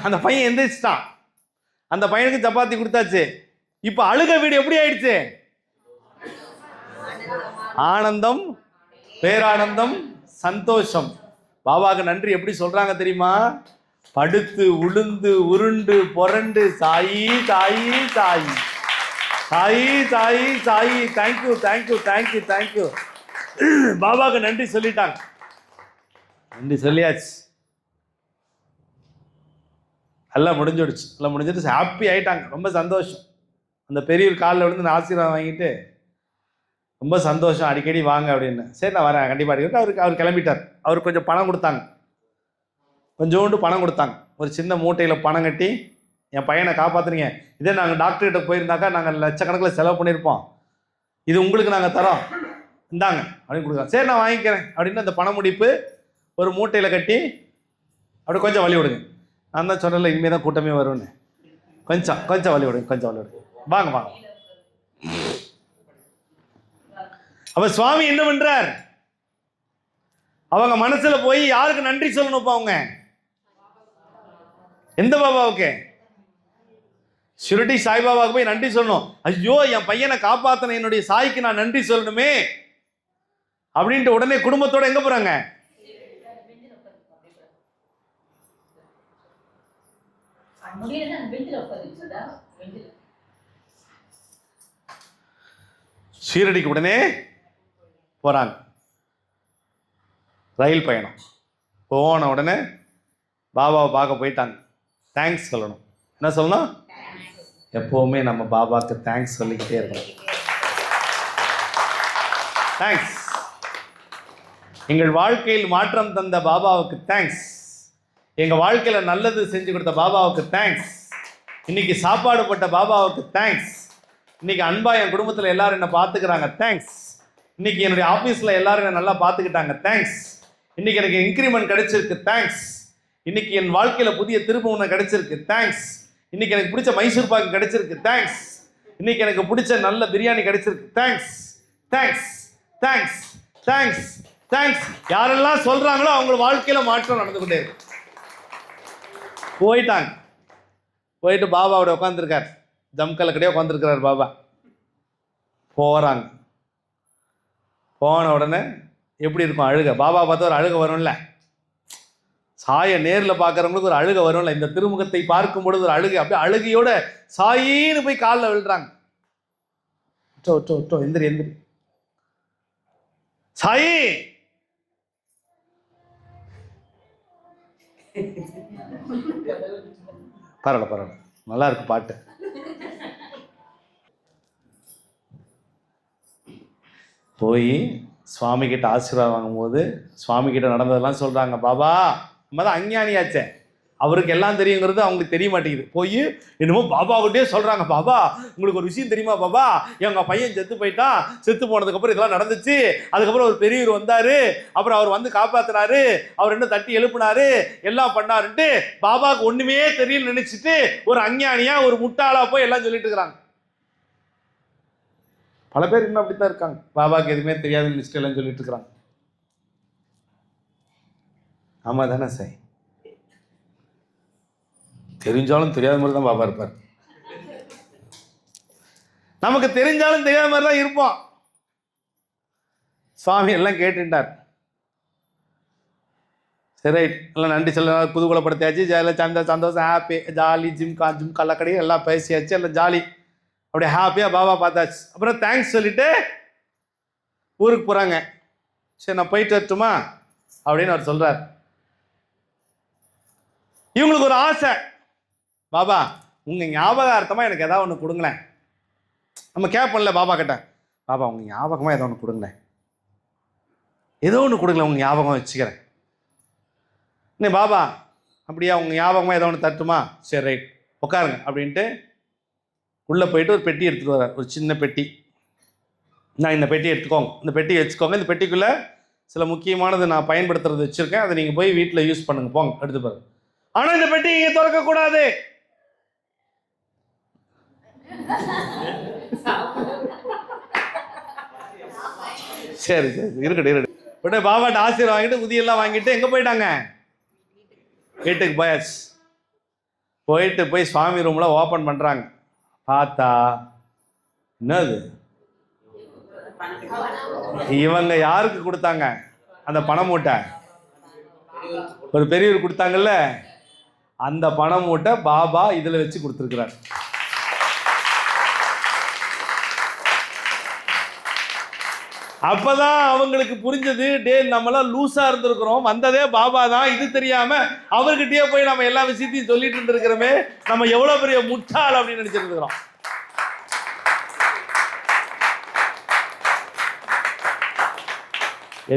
அந்த பையன் எந்திரிச்சிட்டான். அந்த பையனுக்கு சப்பாத்தி கொடுத்தாச்சு. இப்ப அழுக வீடு எப்படி ஆயிடுச்சு? ஆனந்தம், பேரானந்தம், சந்தோஷம். பாபாவுக்கு நன்றி எப்படி சொல்றாங்க தெரியுமா? படுத்து உளுந்து உருண்டு புரண்டு Sai Sai Sai Sai Sai Sai thank you thank you thank you thank you. பாபாவுக்கு நன்றி சொல்லிட்டாங்க. நன்றி சொல்லியாச்சு. எல்லாம் முடிஞ்சிடுச்சு. எல்லாம் முடிஞ்சிட்டு ஹாப்பி ஆயிட்டாங்க. ரொம்ப சந்தோஷம். அந்த பெரியவர் காலில் விழுந்து நான் ஆசீர்வாதம் வாங்கிட்டு ரொம்ப சந்தோஷம், அடிக்கடி வாங்க அப்படின்னு. சரி நான் வரேன் கண்டிப்பாக அடிக்கடி. அவர் கிளம்பிட்டார். அவருக்கு கொஞ்சம் பணம் கொடுத்தாங்க, கொஞ்சோண்டு பணம் கொடுத்தாங்க. ஒரு சின்ன மூட்டையில் பணம் கட்டி, என் பையனை காப்பாற்றுறீங்க. இதே நாங்கள் டாக்டர்கிட்ட போயிருந்தாக்கா நாங்கள் லட்சக்கணக்கில் செலவு பண்ணியிருப்போம். இது உங்களுக்கு நாங்கள் தரோம், இந்தாங்க அப்படின்னு கொடுக்குறோம். சரி நான் வாங்கிக்கிறேன் அப்படின்னு அந்த பண முடிப்பு ஒரு மூட்டையில் கட்டி அப்படி கொஞ்சம் வழி விடுங்க. நான் தான் சொன்னல இனிமேல் தான் கூட்டமே வரும்னு. கொஞ்சம் வழி விடுங்க, கொஞ்சம் வழி விடுங்க. வாங்க வாங்க. அப்ப சுவாமி என்ன பண்றார்? அவங்க மனசுல போய் யாருக்கு நன்றி சொல்லணும்? அவங்க எந்த பாபாவுக்கு? ஷிரடி சாய்பாபாவுக்கு போய் நன்றி சொல்லணும். ஐயோ என் பையனை காப்பாத்தின என்னுடைய சாய்க்கு நான் நன்றி சொல்லணுமே அப்படின்ட்டு உடனே குடும்பத்தோட எங்க போறாங்க? ஷீரடிக்கு உடனே போறாங்க. ரயில் பயணம் போன உடனே பாபாவை பார்க்க போயிட்டாங்க. தேங்க்ஸ் சொல்லணும். என்ன சொல்லணும்? எப்பவுமே நம்ம பாபாவுக்கு தேங்க்ஸ் சொல்லிக்கிட்டே இருக்கணும். தேங்க்ஸ். எங்கள் வாழ்க்கையில் மாற்றம் தந்த பாபாவுக்கு தேங்க்ஸ். எங்கள் வாழ்க்கையில் நல்லது செஞ்சு கொடுத்த பாபாவுக்கு தேங்க்ஸ். இன்னைக்கு சாப்பாடு போட்ட பாபாவுக்கு தேங்க்ஸ். இன்னைக்கு அன்பா என் குடும்பத்தில் எல்லாரும் என்ன பார்த்துக்கிறாங்க, தேங்க்ஸ். இன்னைக்கு என்னுடைய ஆஃபீஸில் எல்லாரும் என்ன நல்லா பார்த்துக்கிட்டாங்க, தேங்க்ஸ். இன்னைக்கு எனக்கு இன்க்ரிமெண்ட் கிடைச்சிருக்கு, தேங்க்ஸ். இன்னைக்கு என் வாழ்க்கையில் புதிய திரும்ப ஒன்று கிடைச்சிருக்கு, தேங்க்ஸ். இன்னைக்கு எனக்கு பிடிச்ச மைசூர் பாக்கு கிடைச்சிருக்கு, தேங்க்ஸ். இன்னைக்கு எனக்கு பிடிச்ச நல்ல பிரியாணி கிடைச்சிருக்கு, thanks. Thanks thanks thanks thanks. யாரெல்லாம் சொல்றாங்களோ அவங்க வாழ்க்கையில மாற்றம் நடந்து கொண்டே இருக்கு. போயிட்டாங்க. போயிட்டு பாபாவோட உட்காந்துருக்கார். ஜம்கல்ல கிடையாது உட்காந்துருக்கிறார் பாபா. போறாங்க. போன உடனே எப்படி இருக்கும்? அழுக. பாபா பார்த்தா ஒரு அழுக வரும்ல. சாயை நேரில் பார்க்குறவங்களுக்கு ஒரு அழுக வரும்ல. இந்த திருமுகத்தை பார்க்கும் பொழுது ஒரு அழுகை, அப்படியே அழுகையோட சாயின்னு போய் காலில் விழுறாங்க. எந்திரி எந்திரி சாயி. பரவாயில்ல நல்லா இருக்கு பாட்டு. போய் சுவாமி கிட்ட ஆசீர்வாதம் வாங்கும்போது சுவாமி கிட்ட நடந்ததெல்லாம் சொல்றாங்க. பாபா நம்ம தான் அஞ்ஞானியாச்சே, அவருக்கு எல்லாம் தெரியுங்கிறது அவங்களுக்கு தெரிய மாட்டேங்குது. போய் என்னமோ பாபாவுட்டே சொல்றாங்க. பாபா உங்களுக்கு ஒரு விஷயம் தெரியுமா பாபா? எங்க பையன் செத்து போயிட்டான். செத்து போனதுக்கு அப்புறம் இதெல்லாம் நடந்துச்சு. அதுக்கப்புறம் ஒரு பெரியவர் வந்தாரு. அப்புறம் அவர் வந்து காப்பாத்தினாரு. அவர் என்ன தட்டி எழுப்பினாரு, எல்லாம் பண்ணாருன்ட்டு பாபாவுக்கு ஒண்ணுமே தெரியல நினைச்சிட்டு ஒரு அஞ்ஞானியா ஒரு முட்டாளா போய் எல்லாம் சொல்லிட்டு இருக்கிறாங்க. பல பேர் இன்னும் அப்படித்தான் இருக்காங்க. பாபாவுக்கு எதுவுமே தெரியாதுன்னு லிஸ்ட் எல்லாம் சொல்லிட்டு இருக்கிறாங்க. ஆமா தானே சார்? தெரிஞ்சாலும் தெரியாத மாதிரி தான் பாபா இருப்பார். நமக்கு தெரிஞ்சாலும் தெரியாத மாதிரி தான் இருப்போம். சுவாமி எல்லாம் கேட்டுட்டார். சரி ரைட், எல்லாம் நன்றி சொல்ல புதுகுலப்படுத்தியாச்சு. எல்லாம் சந்தோஷம், ஹாப்பி, ஜாலி, ஜிம்கா கடையும் எல்லாம் பேசியாச்சு, எல்லாம் ஜாலி, அப்படியே ஹாப்பியாக பாபா பார்த்தாச்சு. அப்புறம் தேங்க்ஸ் சொல்லிட்டு ஊருக்கு போகிறாங்க. சரி நான் போயிட்டு வரட்டுமா அப்படின்னு அவர் சொல்கிறார். இவங்களுக்கு ஒரு ஆசை, பாபா உங்கள் ஞாபகார்த்தமாக எனக்கு ஏதாவது ஒன்று கொடுங்களேன். நம்ம கேட்போம்ல பாபா கிட்ட, பாபா உங்கள் ஞாபகமாக ஏதோ ஒன்று கொடுங்களேன், ஏதோ ஒன்று கொடுங்களேன், உங்கள் ஞாபகம் வச்சுக்கிறேன். இன்னே பாபா அப்படியா உங்கள் ஞாபகமாக ஏதோ ஒன்று தட்டுமா? சரி ரைட் உட்காருங்க அப்படின்ட்டு உள்ளே போயிட்டு ஒரு பெட்டி எடுத்துகிட்டு வர்றார். ஒரு சின்ன பெட்டி. நான் இந்த பெட்டி எடுத்துக்கோங்க, இந்த பெட்டி வச்சுக்கோங்க, இந்த பெட்டிக்குள்ளே சில முக்கியமானது நான் பயன்படுத்துறது வச்சுருக்கேன், அதை நீங்கள் போய் வீட்டில் யூஸ் பண்ணுங்க, போங்க எடுத்து பாருங்க. ஆனால் இந்த பெட்டி இங்கே திறக்கக்கூடாது. சரி சரி இருக்கட்டும். உடனே பாபாட்ட ஆசீர்வாதம் வாங்கிட்டு உதியெல்லாம் வாங்கிட்டு எங்கே போயிட்டாங்க? வீட்டுக்கு போயாச்சு. போயிட்டு போய் சுவாமி ரூமில் ஓப்பன் பண்ணுறாங்க. பார்த்தா என்னது? இவங்க யாருக்கு கொடுத்தாங்க அந்த பண மூட்டை? ஒரு பெரியவர் கொடுத்தாங்கல்ல, அந்த பண மூட்டை பாபா இதில் வச்சு கொடுத்துருக்கிறார். அப்பதான் அவங்களுக்கு புரிஞ்சது, டே நம்மளாம் லூசா இருந்திருக்கிறோம், வந்ததே பாபா தான், இது தெரியாம அவர்கிட்டயே போய் நம்ம எல்லா விஷயத்தையும் சொல்லிட்டு இருந்திருக்கிறோமே, நம்ம எவ்வளவு பெரிய முட்டாள் அப்படின்னு நினைச்சிட்டு இருக்கிறோம்.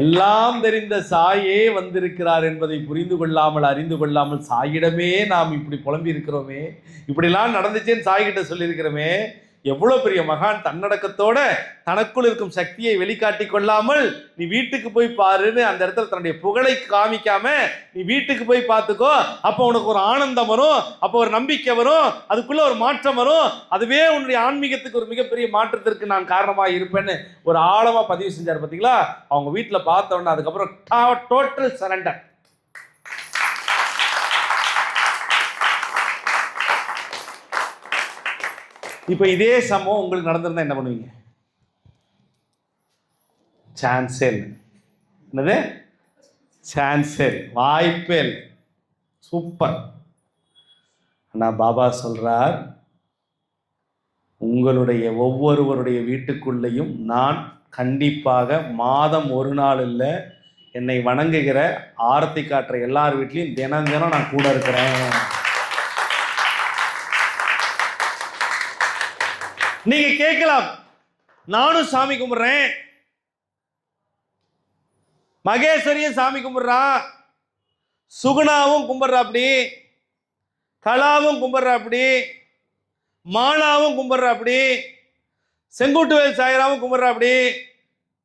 எல்லாம் தெரிந்த சாயே வந்திருக்கிறார் என்பதை புரிந்து கொள்ளாமல் அறிந்து கொள்ளாமல் சாயிடமே நாம் இப்படி புலம்பி இருக்கிறோமே, இப்படிலாம் நடந்துச்சேன்னு சாய்கிட்ட சொல்லியிருக்கிறோமே, எவ்வளவு பெரிய மகான் தன்னடக்கத்தோட தனக்குள் இருக்கும் சக்தியை வெளிக்காட்டி கொள்ளாமல் நீ வீட்டுக்கு போய் பாருன்னு அந்த இடத்துல தன்னுடைய புகழை காமிக்காம நீ வீட்டுக்கு போய் பார்த்துக்கோ, அப்போ உனக்கு ஒரு ஆனந்தம் வரும், அப்போ ஒரு நம்பிக்கை வரும், அதுக்குள்ள ஒரு மாற்றம் வரும், அதுவே உன்னுடைய ஆன்மீகத்துக்கு ஒரு மிகப்பெரிய மாற்றத்திற்கு நான் காரணமாக இருப்பேன்னு ஒரு ஆழமா பதிவு செஞ்சார். பார்த்தீங்களா? அவங்க வீட்டில் பார்த்த உடனே அதுக்கப்புறம் டோட்டல் சரண்டர். இப்போ இதே சம்பவம் உங்களுக்கு நடந்திருந்தா என்ன பண்ணுவீங்க? சான்ஸே இல்லை. என்னது? சான்ஸே இல்லை, வாய்ப்பே இல்லை. சூப்பர். ஆனால் பாபா சொல்றார், உங்களுடைய ஒவ்வொருவருடைய வீட்டுக்குள்ளேயும் நான் கண்டிப்பாக மாதம் ஒரு நாள் இல்லை, என்னை வணங்குகிற ஆரத்தி காட்டுற எல்லார் வீட்லையும் தினம் தினம் நான் கூட இருக்கிறேன். நீங்க கேட்கலாம், நானும் சாமி கும்பிடுறேன், மகேஸ்வரியும் சாமி கும்பிடுறான், சுகுணாவும் கும்பிடுறா, அப்படி கலாவும் கும்பிடுறா, அப்படி மாலாவும் கும்பிடுறா, அப்படி செங்குட்டுவேல் சாயராவும் கும்பிடுறா, அப்படி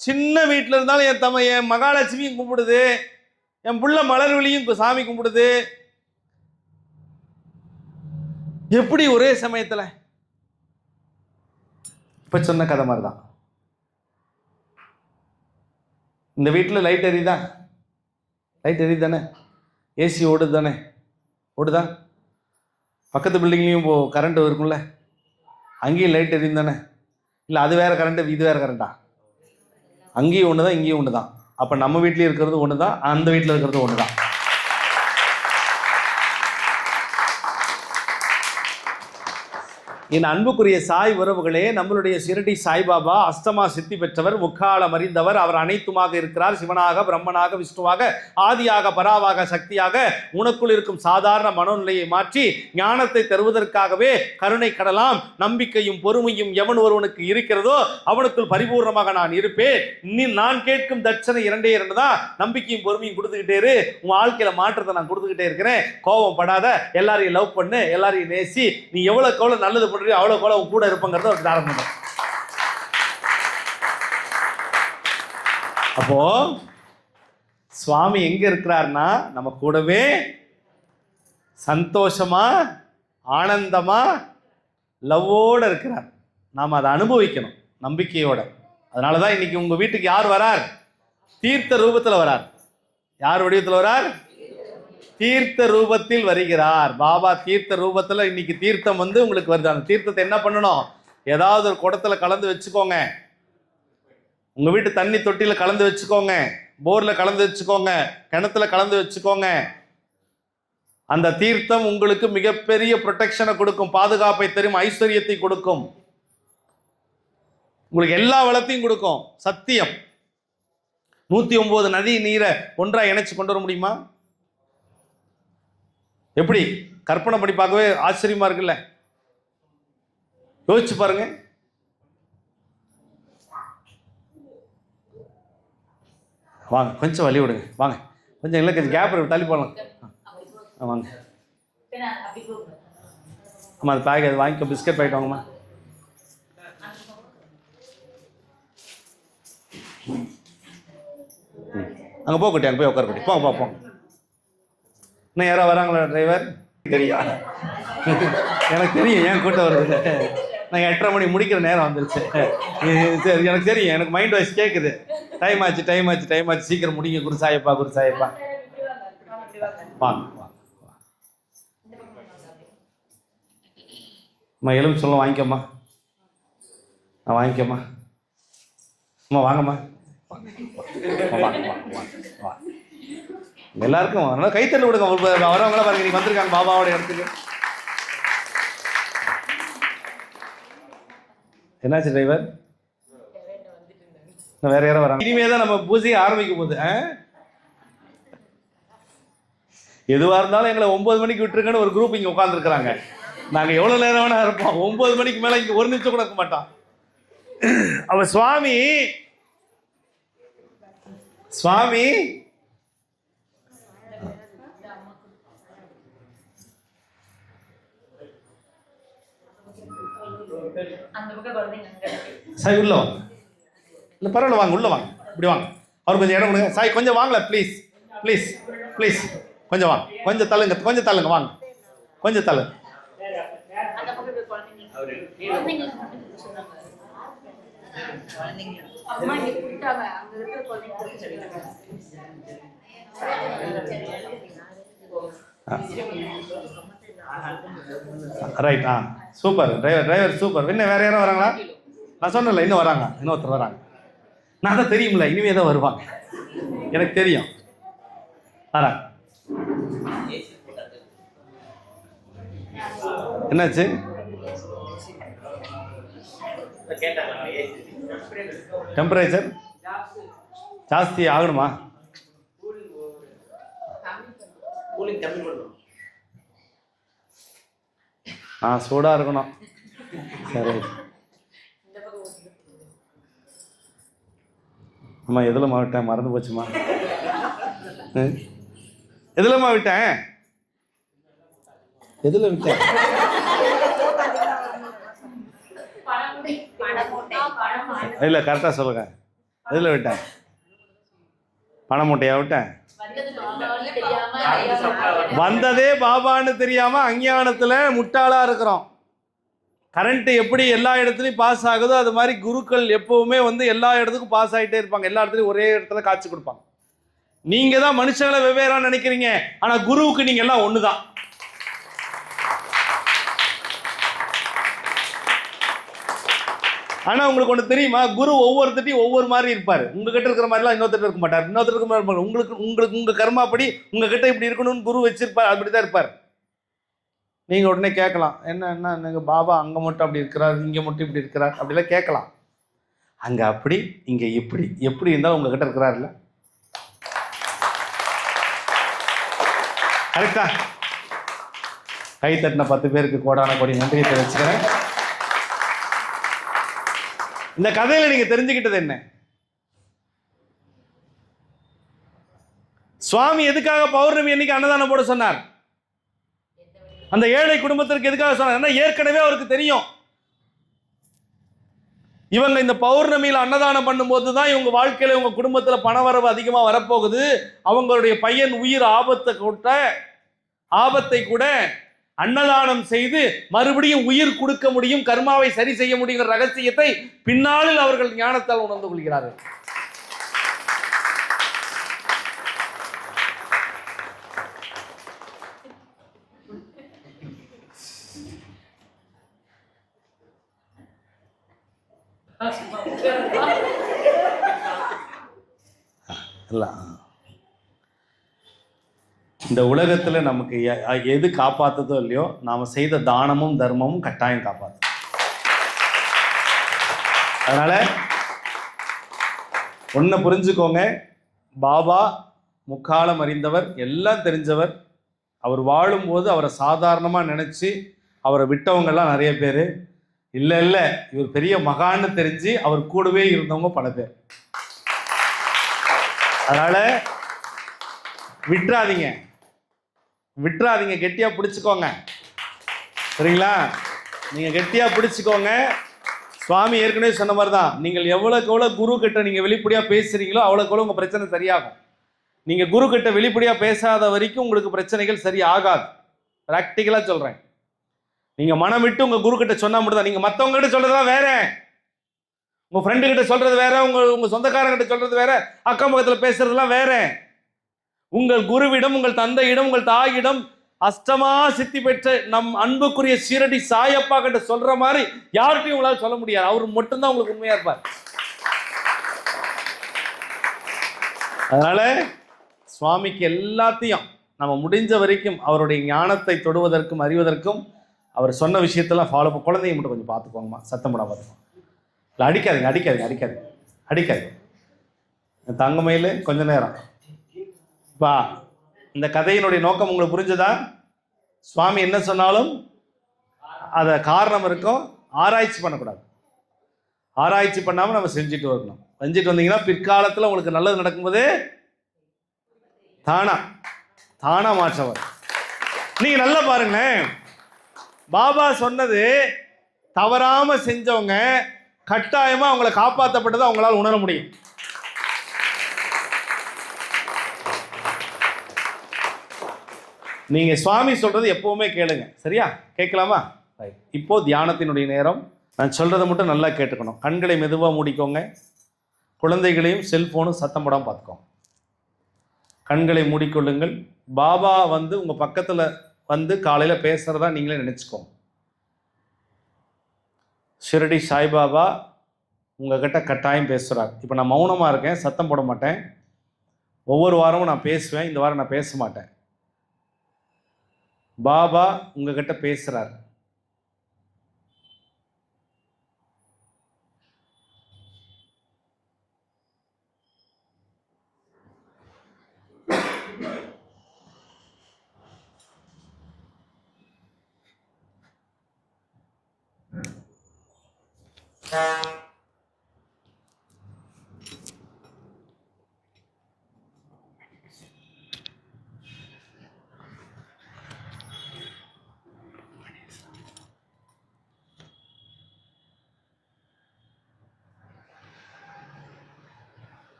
சின்ன வீட்டில் இருந்தாலும் என் மகாலட்சுமியும் கும்பிடுது, என் புள்ள மலர்விழியும் சாமி கும்பிடுது. எப்படி ஒரே சமயத்தில்? இப்போ சொன்ன கதை மாதிரி தான். இந்த வீட்டில் லைட் எரியுதா? லைட் எரியுது தானே? ஏசி ஓடுது தானே? ஓடுதா? பக்கத்து பில்டிங்லேயும் கரண்ட் இருக்கும்ல, அங்கேயும் லைட் எரியும் தானே? இல்லை அது வேறு கரண்ட்டு, இது வேறு கரண்டா? அங்கேயும் ஒன்று தான், இங்கேயும் ஒன்று தான். அப்போ நம்ம வீட்லேயும் இருக்கிறது ஒன்று தான், அந்த வீட்டில் இருக்கிறது ஒன்று தான். என் அன்புக்குரிய சாய் உறவுகளே, நம்மளுடைய ஷிரடி சாய்பாபா அஷ்டமா சித்தி பெற்றவர், முக்காலம் அறிந்தவர். அவர் அனைத்துமாக இருக்கிறார். சிவனாக, பிரம்மனாக, விஷ்ணுவாக, ஆதியாக, பராவாக, சக்தியாக உனக்குள் இருக்கும் சாதாரண மனோநிலையை மாற்றி ஞானத்தை தருவதற்காகவே கருணை கடலாம் நம்பிக்கையும் பொறுமையும் எவன் ஒருவனுக்கு இருக்கிறதோ அவனுக்குள் பரிபூர்ணமாக நான் இருப்பேன். நான் கேட்கும் தட்சணை 2 தான். நம்பிக்கையும் பொறுமையும் கொடுத்துக்கிட்டே இரு, உன் வாழ்க்கையில மாற்றத்தை நான் கொடுத்துக்கிட்டே இருக்கிறேன். கோபம் படாத, எல்லாரையும் லவ் பண்ணு, எல்லாரையும் நேசி, நீ எவ்வளவுக்கு எவ்வளவு நல்லது அவ்வளவு போல கூட இருப்பங்கிறத ஒரு தாரம் பண்ண. அப்போ சுவாமி எங்க இருக்கிறார்னா நம்ம கூடவே சந்தோஷமா, ஆனந்தமா, லவ்வோட இருக்கிறார். நாம் அதை அனுபவிக்கணும் நம்பிக்கையோட. அதனாலதான் இன்னைக்கு உங்க வீட்டுக்கு யார் வரார்? தீர்த்த ரூபத்தில் வரார். யார் வடிவத்தில் வரார்? தீர்த்த ரூபத்தில் வருகிறார். பாபா தீர்த்த ரூபத்தில் இன்னைக்கு தீர்த்தம் உங்களுக்கு வருது. அந்த தீர்த்தத்தை என்ன பண்ணணும்? ஏதாவது ஒரு குடத்துல கலந்து வச்சுக்கோங்க, உங்க வீட்டு தண்ணி தொட்டியில கலந்து வச்சுக்கோங்க, போர்ல கலந்து வச்சுக்கோங்க, கிணத்துல கலந்து வச்சுக்கோங்க. அந்த தீர்த்தம் உங்களுக்கு மிகப்பெரிய ப்ரொடெக்ஷனை கொடுக்கும், பாதுகாப்பை தரும், ஐஸ்வர்யத்தை கொடுக்கும், உங்களுக்கு எல்லா வளத்தையும் கொடுக்கும். சத்தியம். 109 நதி நீரை ஒன்றா இணைச்சு கொண்டு வர முடியுமா? எப்படி? கற்பனை பண்ணி பார்க்கவே ஆச்சரியமா இருக்குல்ல? யோசிச்சு பாருங்க. வாங்க, கொஞ்சம் வழி விடுங்க, வாங்க கொஞ்சம், இல்லை கொஞ்சம் கேப் தள்ளி போகலாம். வாங்க. ஆமாம், அது பேக் அது வாங்கிக்கோ, பிஸ்கட் பாக்கெட் வாங்கம்மா. அங்கே போகட்டி, அங்கே போய் உட்கார கட்டி, போங்க பார்ப்போம். இன்னும் யாரோ வராங்களா டிரைவர்? தெரியா? எனக்கு தெரியும் ஏன் கூட்டம் வருது. நான் 8:30 மணி முடிக்கிற நேரம் வந்துருச்சு. சரி, எனக்கு தெரியும், எனக்கு மைண்ட் வாய்ஸ் கேட்குது. டைம் ஆச்சு, சீக்கிரம் முடிங்க. குருசாயப்பா, வாங்க அம்மா, எலும்பு சொல்ல வாங்கிக்கம்மா. நான் வாங்கிக்கம்மா. அம்மா வாங்கம்மா, வாங்க. எல்லாருக்கும் அதனால கைத்தறி விடுங்க. வரவங்களா பாருங்க, நீங்க வந்திருக்காங்க பாபாவோட இடத்துக்கு. என்னாச்சு டிரைவர்? வேற யாரும் வராங்க. இனிமேதான் நம்ம பூஜையை ஆரம்பிக்க போகுது. எதுவா இருந்தாலும் எங்களை 9 மணிக்கு விட்டுருங்கன்னு ஒரு குரூப் இங்க உட்காந்துருக்குறாங்க. நாங்க எவ்வளவு நேரம் வேணா இருப்போம், 9 மணிக்கு மேல இங்க ஒரு நிமிஷம் கூட இருக்க மாட்டோம். அவ சுவாமி சாய் உள்ள வாங்க. இல்லை பரவாயில்ல, வாங்க உள்ள வாங்க, இப்படி வாங்க. அவர் கொஞ்சம் இடம் கொடுங்க. சாய் கொஞ்சம் வாங்கல, ப்ளீஸ் ப்ளீஸ் ப்ளீஸ், கொஞ்சம் வாங்க, கொஞ்சம் தள்ளுங்க, கொஞ்சம் தள்ளுங்க, வாங்க கொஞ்சம் தள்ளுங்க. Right, super driver super. இன்னும் வேற யாரும் வராங்களா? நான் சொன்னல இன்னும் வராங்க, இன்னொருத்தர் வராங்க. நான் தான் தெரியுமில்ல, இனிமே தான் வருவாங்க, எனக்கு தெரியும். வராங்க. என்னாச்சு? டெம்பரேச்சர் ஜாஸ்தி ஆகணுமா? சூடாக இருக்கணும். சரி, அம்மா எதுலம்மா விட்டேன்? மறந்து போச்சுமா. எதுலம்மா விட்டேன்? எதுல விட்டேன்? இல்லை கரெக்டாக சொல்லுங்க. எதில் விட்டேன்? பணம் மூட்டையா விட்டேன்? வந்ததே பாபான்னு தெரியாம அஞ்ஞானத்துல முட்டாளா இருக்கிறோம். கரண்ட் எப்படி எல்லா இடத்துலையும் பாஸ் ஆகுதோ அது மாதிரி குருக்கள் எப்பவுமே வந்து எல்லா இடத்துக்கும் பாஸ் ஆகிட்டே இருப்பாங்க. எல்லா இடத்துலையும் ஒரே இடத்துல காட்சி கொடுப்பாங்க. நீங்க தான் மனுஷங்களை வெவ்வேறா நினைக்கிறீங்க, ஆனா குருவுக்கு நீங்க எல்லாம் ஒண்ணுதான். ஆனா உங்களுக்கு ஒண்ணு தெரியுமா? குரு ஒவ்வொருத்தையும் ஒவ்வொரு மாதிரி இருப்பாரு. உங்ககிட்ட இருக்கிற மாதிரிலாம் இன்னொருத்தர் இருக்க மாட்டார். இன்னொருத்தர் இருக்க மாதிரி உங்களுக்கு உங்க கர்மாப்படி உங்ககிட்ட இப்படி இருக்கணும்னு குரு வச்சிருப்பார். அப்படிதான் இருப்பார். நீங்க உடனே கேட்கலாம், என்ன பாபா அங்க மட்டும் அப்படி இருக்கிறார், இங்க மட்டும் இப்படி இருக்கிறார் அப்படிலாம் கேட்கலாம். அங்க அப்படி இங்க இப்படி, எப்படி இருந்தாலும் உங்ககிட்ட இருக்கிறாருல்ல. கரெக்டா? கை தட்டின 10 பேருக்கு கோடான கோடி நன்றியை தெரிவிச்சுக்கிறேன். இந்த கதையில நீங்க தெரிஞ்சுக்கிட்டது என்ன? சுவாமி எதுக்காக பௌர்ணமி அன்னைக்கு அன்னதானம் போட சொன்னார்? அந்த ஏழை குடும்பத்திற்கு எதுக்காக சொன்னார்? ஏற்கனவே அவருக்கு தெரியும், இவங்க இந்த பௌர்ணமியில அன்னதானம் பண்ணும்போது தான் இவங்க வாழ்க்கையில இவங்க குடும்பத்துல பண வரவு அதிகமா வரப்போகுது. அவங்களுடைய பையன் உயிர் ஆபத்தை கூட அன்னதானம் செய்து மறுபடியும் உயிர் கொடுக்க முடியும், கர்மாவை சரி செய்ய முடியுங்கிற ரகசியத்தை பின்னாளில் அவர்கள் ஞானத்தால் உணர்ந்து கொள்கிறார்கள். இந்த உலகத்தில் நமக்கு எது காப்பாற்றுதோ இல்லையோ, நாம் செய்த தானமும் தர்மமும் கட்டாயம் காப்பாற்றும். அதனால ஒன்றை புரிஞ்சுக்கோங்க, பாபா முக்காலம் அறிந்தவர், எல்லாம் தெரிஞ்சவர். அவர் வாழும்போது அவரை சாதாரணமாக நினச்சி அவரை விட்டவங்கெல்லாம் நிறைய பேர். இல்லை இவர் பெரிய மகான்னு தெரிஞ்சு அவர் கூடவே இருந்தவங்க பல பேர். அதனால விட்டுறாதீங்க, கெட்டியா பிடிச்சுக்கோங்க. சரிங்களா? நீங்க கெட்டியா பிடிச்சுக்கோங்க. சுவாமி ஏற்கனவே சொன்ன மாதிரி தான், நீங்கள் எவ்வளோக்கு எவ்வளோ குரு கிட்ட நீங்க வெளிப்படையா பேசுறீங்களோ அவ்வளோக்கு எவ்வளோ உங்க பிரச்சனை சரியாகும். நீங்க குரு கிட்ட வெளிப்படையா பேசாத வரைக்கும் உங்களுக்கு பிரச்சனைகள் சரியாகாது. பிராக்டிக்கலா சொல்றேன். நீங்க மனம் விட்டு உங்க குரு கிட்ட சொன்னா மட்டும் தான். நீங்க மற்றவங்க கிட்ட சொல்றதுலாம் வேற, உங்க ஃப்ரெண்டு கிட்ட சொல்றது வேற, உங்க சொந்தக்காரங்கிட்ட சொல்றது வேற, அக்கம் பக்கத்தில் பேசுறதுலாம் வேற. உங்கள் குருவிடம், உங்கள் தந்தையிடம், உங்கள் தாயிடம் அஷ்டமா சித்தி பெற்ற நம் அன்புக்குரிய சீரடி சாயப்பா கிட்ட சொல்ற மாதிரி யார்கிட்டையும் உங்களால் சொல்ல முடியாது. அவர் மட்டும்தான் உங்களுக்கு உண்மையா இருப்பார். அதனால சுவாமிக்கு எல்லாத்தையும் நம்ம முடிஞ்ச வரைக்கும் அவருடைய ஞானத்தை தொடுவதற்கும் அறிவதற்கும் அவர் சொன்ன விஷயத்தெல்லாம் ஃபாலோ பண்ண. குழந்தைங்க மட்டும் கொஞ்சம் பார்த்துக்கோங்கம்மா, சத்தம் போட பார்த்துக்கோங்க. இல்லை அடிக்காதீங்க. தங்கமயில கொஞ்ச நேரம் பா. இந்த கதையினுடைய நோக்கம் உங்களுக்கு புரிஞ்சதா? சுவாமி என்ன சொன்னாலும் அதை காரணம் இருக்கும். ஆராய்ச்சி பண்ணக்கூடாது. ஆராய்ச்சி பண்ணாமல் நம்ம செஞ்சுட்டு வரணும். செஞ்சுட்டு வந்தீங்கன்னா பிற்காலத்தில் உங்களுக்கு நல்லது நடக்கும்போது தானா மாற்றம் வரும். நீங்க நல்லா பாருங்களேன், பாபா சொன்னது தவறாம செஞ்சவங்க கட்டாயமா அவங்கள காப்பாற்றப்பட்டதை அவங்களால உணர முடியும். நீங்க சுவாமி சொல்றது எப்பவுமே கேளுங்க, சரியா? கேட்கலாமா? இப்போ தியானத்தினுடைய நேரம். நான் சொல்றதை மட்டும் நல்லா கேட்டுக்கணும். கண்களை மெதுவாக மூடிக்கோங்க. குழந்தைகளையும் செல்போனும் சத்தம் போடாமல் பார்த்துக்கோங்க. கண்களை மூடிக்கொள்ளுங்கள். பாபா வந்து உங்க பக்கத்துல வந்து காலையில பேசுறதா நீங்களே நினைச்சுக்கோங்க. ஷிரடி சாய்பாபா உங்ககிட்ட கட்டாயம் பேசுறார். இப்போ நான் மௌனமா இருக்கேன், சத்தம் போட மாட்டேன். ஒவ்வொரு வாரமும் நான் பேசுவேன். இந்த வாரம் நான் பேச மாட்டேன். பாபா உங்ககிட்ட பேசுறார்.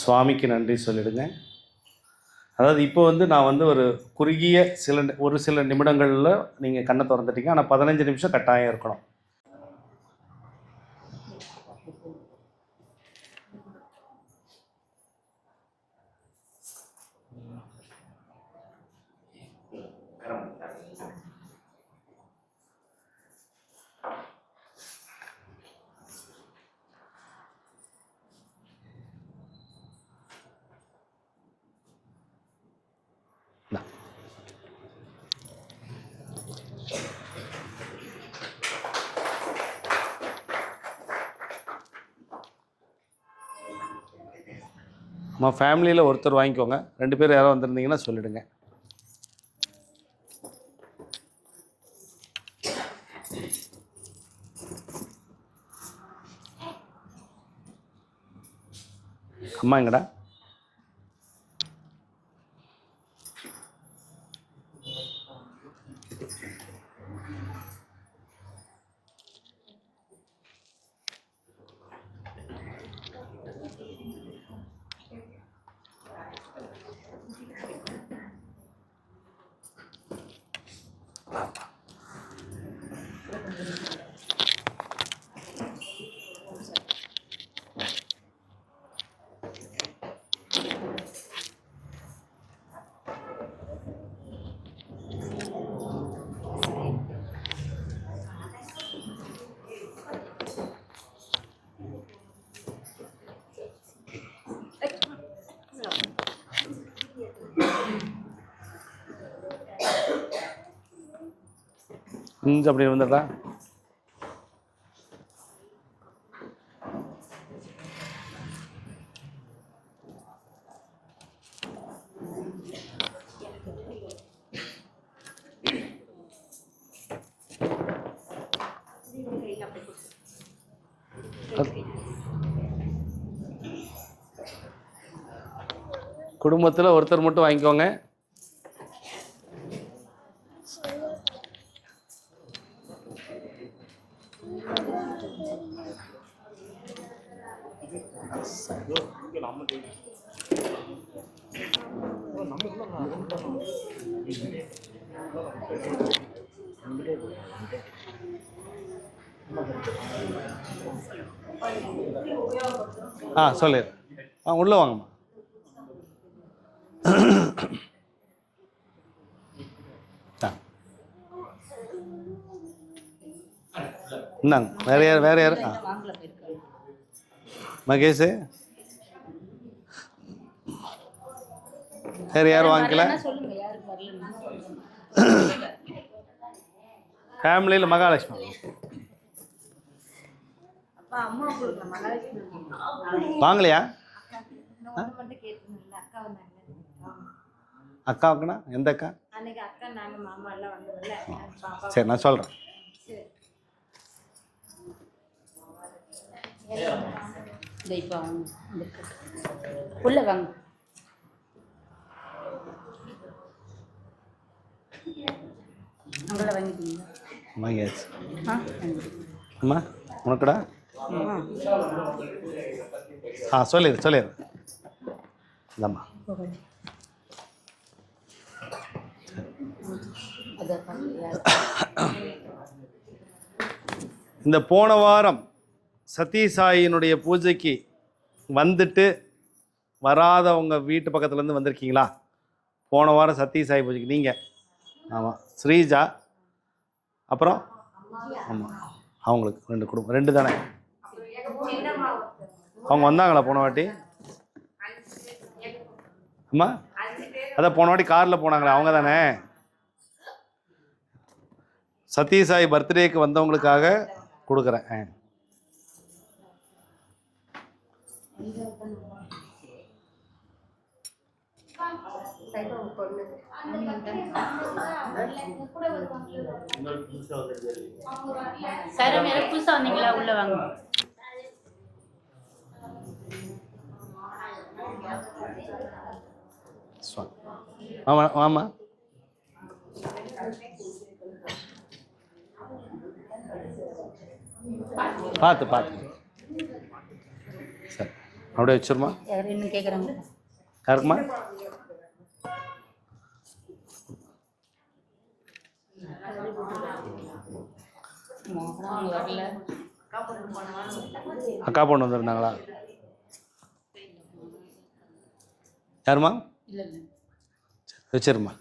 சுவாமிக்கு நன்றி சொல்லிடுங்க. அதாவது இப்போ வந்து நான் வந்து ஒரு குறுகிய ஒரு சில நிமிடங்களில் நீங்கள் கண்ணை திறந்துட்டீங்க. ஆனால் 15 நிமிஷம் கட்டாயம் இருக்கணும். நம்ம ஃபேமிலியில் ஒருத்தர் வாங்கிக்கோங்க. 2 பேர் யாரோ வந்திருந்தீங்கன்னா சொல்லிடுங்க. அம்மா எங்கடா? கொஞ்சம் அப்படி வந்துடுறா. குடும்பத்தில் ஒருத்தர் மட்டும் வாங்கிக்கோங்க. சொல்லு. உள்ளே வாங்கம்மா. இந்தாங்க. வேற யார்? வேற யார்? மகேஷ், வேற யாரும் வாங்கிக்கல? ஃபேமிலியில் மகாலட்சுமி வாங்கலையா? அக்காவுக்குண்ணா எந்த அக்கா? சரி, நான் சொல்கிறேன். உள்ள வாங்க. உங்களை வாங்கிட்டீங்களா? மகேஷ், அம்மா உனக்குடா? சொல்லிடு. இந்தம்மா. இந்த போன வாரம் சத்யசாயினுடைய பூஜைக்கு வந்துட்டு வராதவங்க வீட்டு பக்கத்துலேருந்து வந்திருக்கீங்களா? போன வாரம் சத்யசாயி பூஜைக்கு நீங்கள்? ஆமாம். ஸ்ரீஜா, அப்புறம் ஆமாம், அவங்களுக்கு 2 குடும்பம், 2 தானே? அவங்க வந்தாங்களா போன வாட்டி? அம்மா அதான் போன வாட்டி காரில் போனாங்களே, அவங்க தானே? சத்யசாயி பர்த்டேக்கு வந்தவங்களுக்காக கொடுக்குறேன். சார், வேற புதுசா வந்தீங்களா? உள்ள வாங்க. ஆமா. பார்த்து சரி, அப்படியே வச்சிருமா. இன்னும் கேட்குறாங்க. யாருக்குமா? அக்கா பொண்ணு வந்திருந்தாங்களா? யாருமா? வச்சிருமா.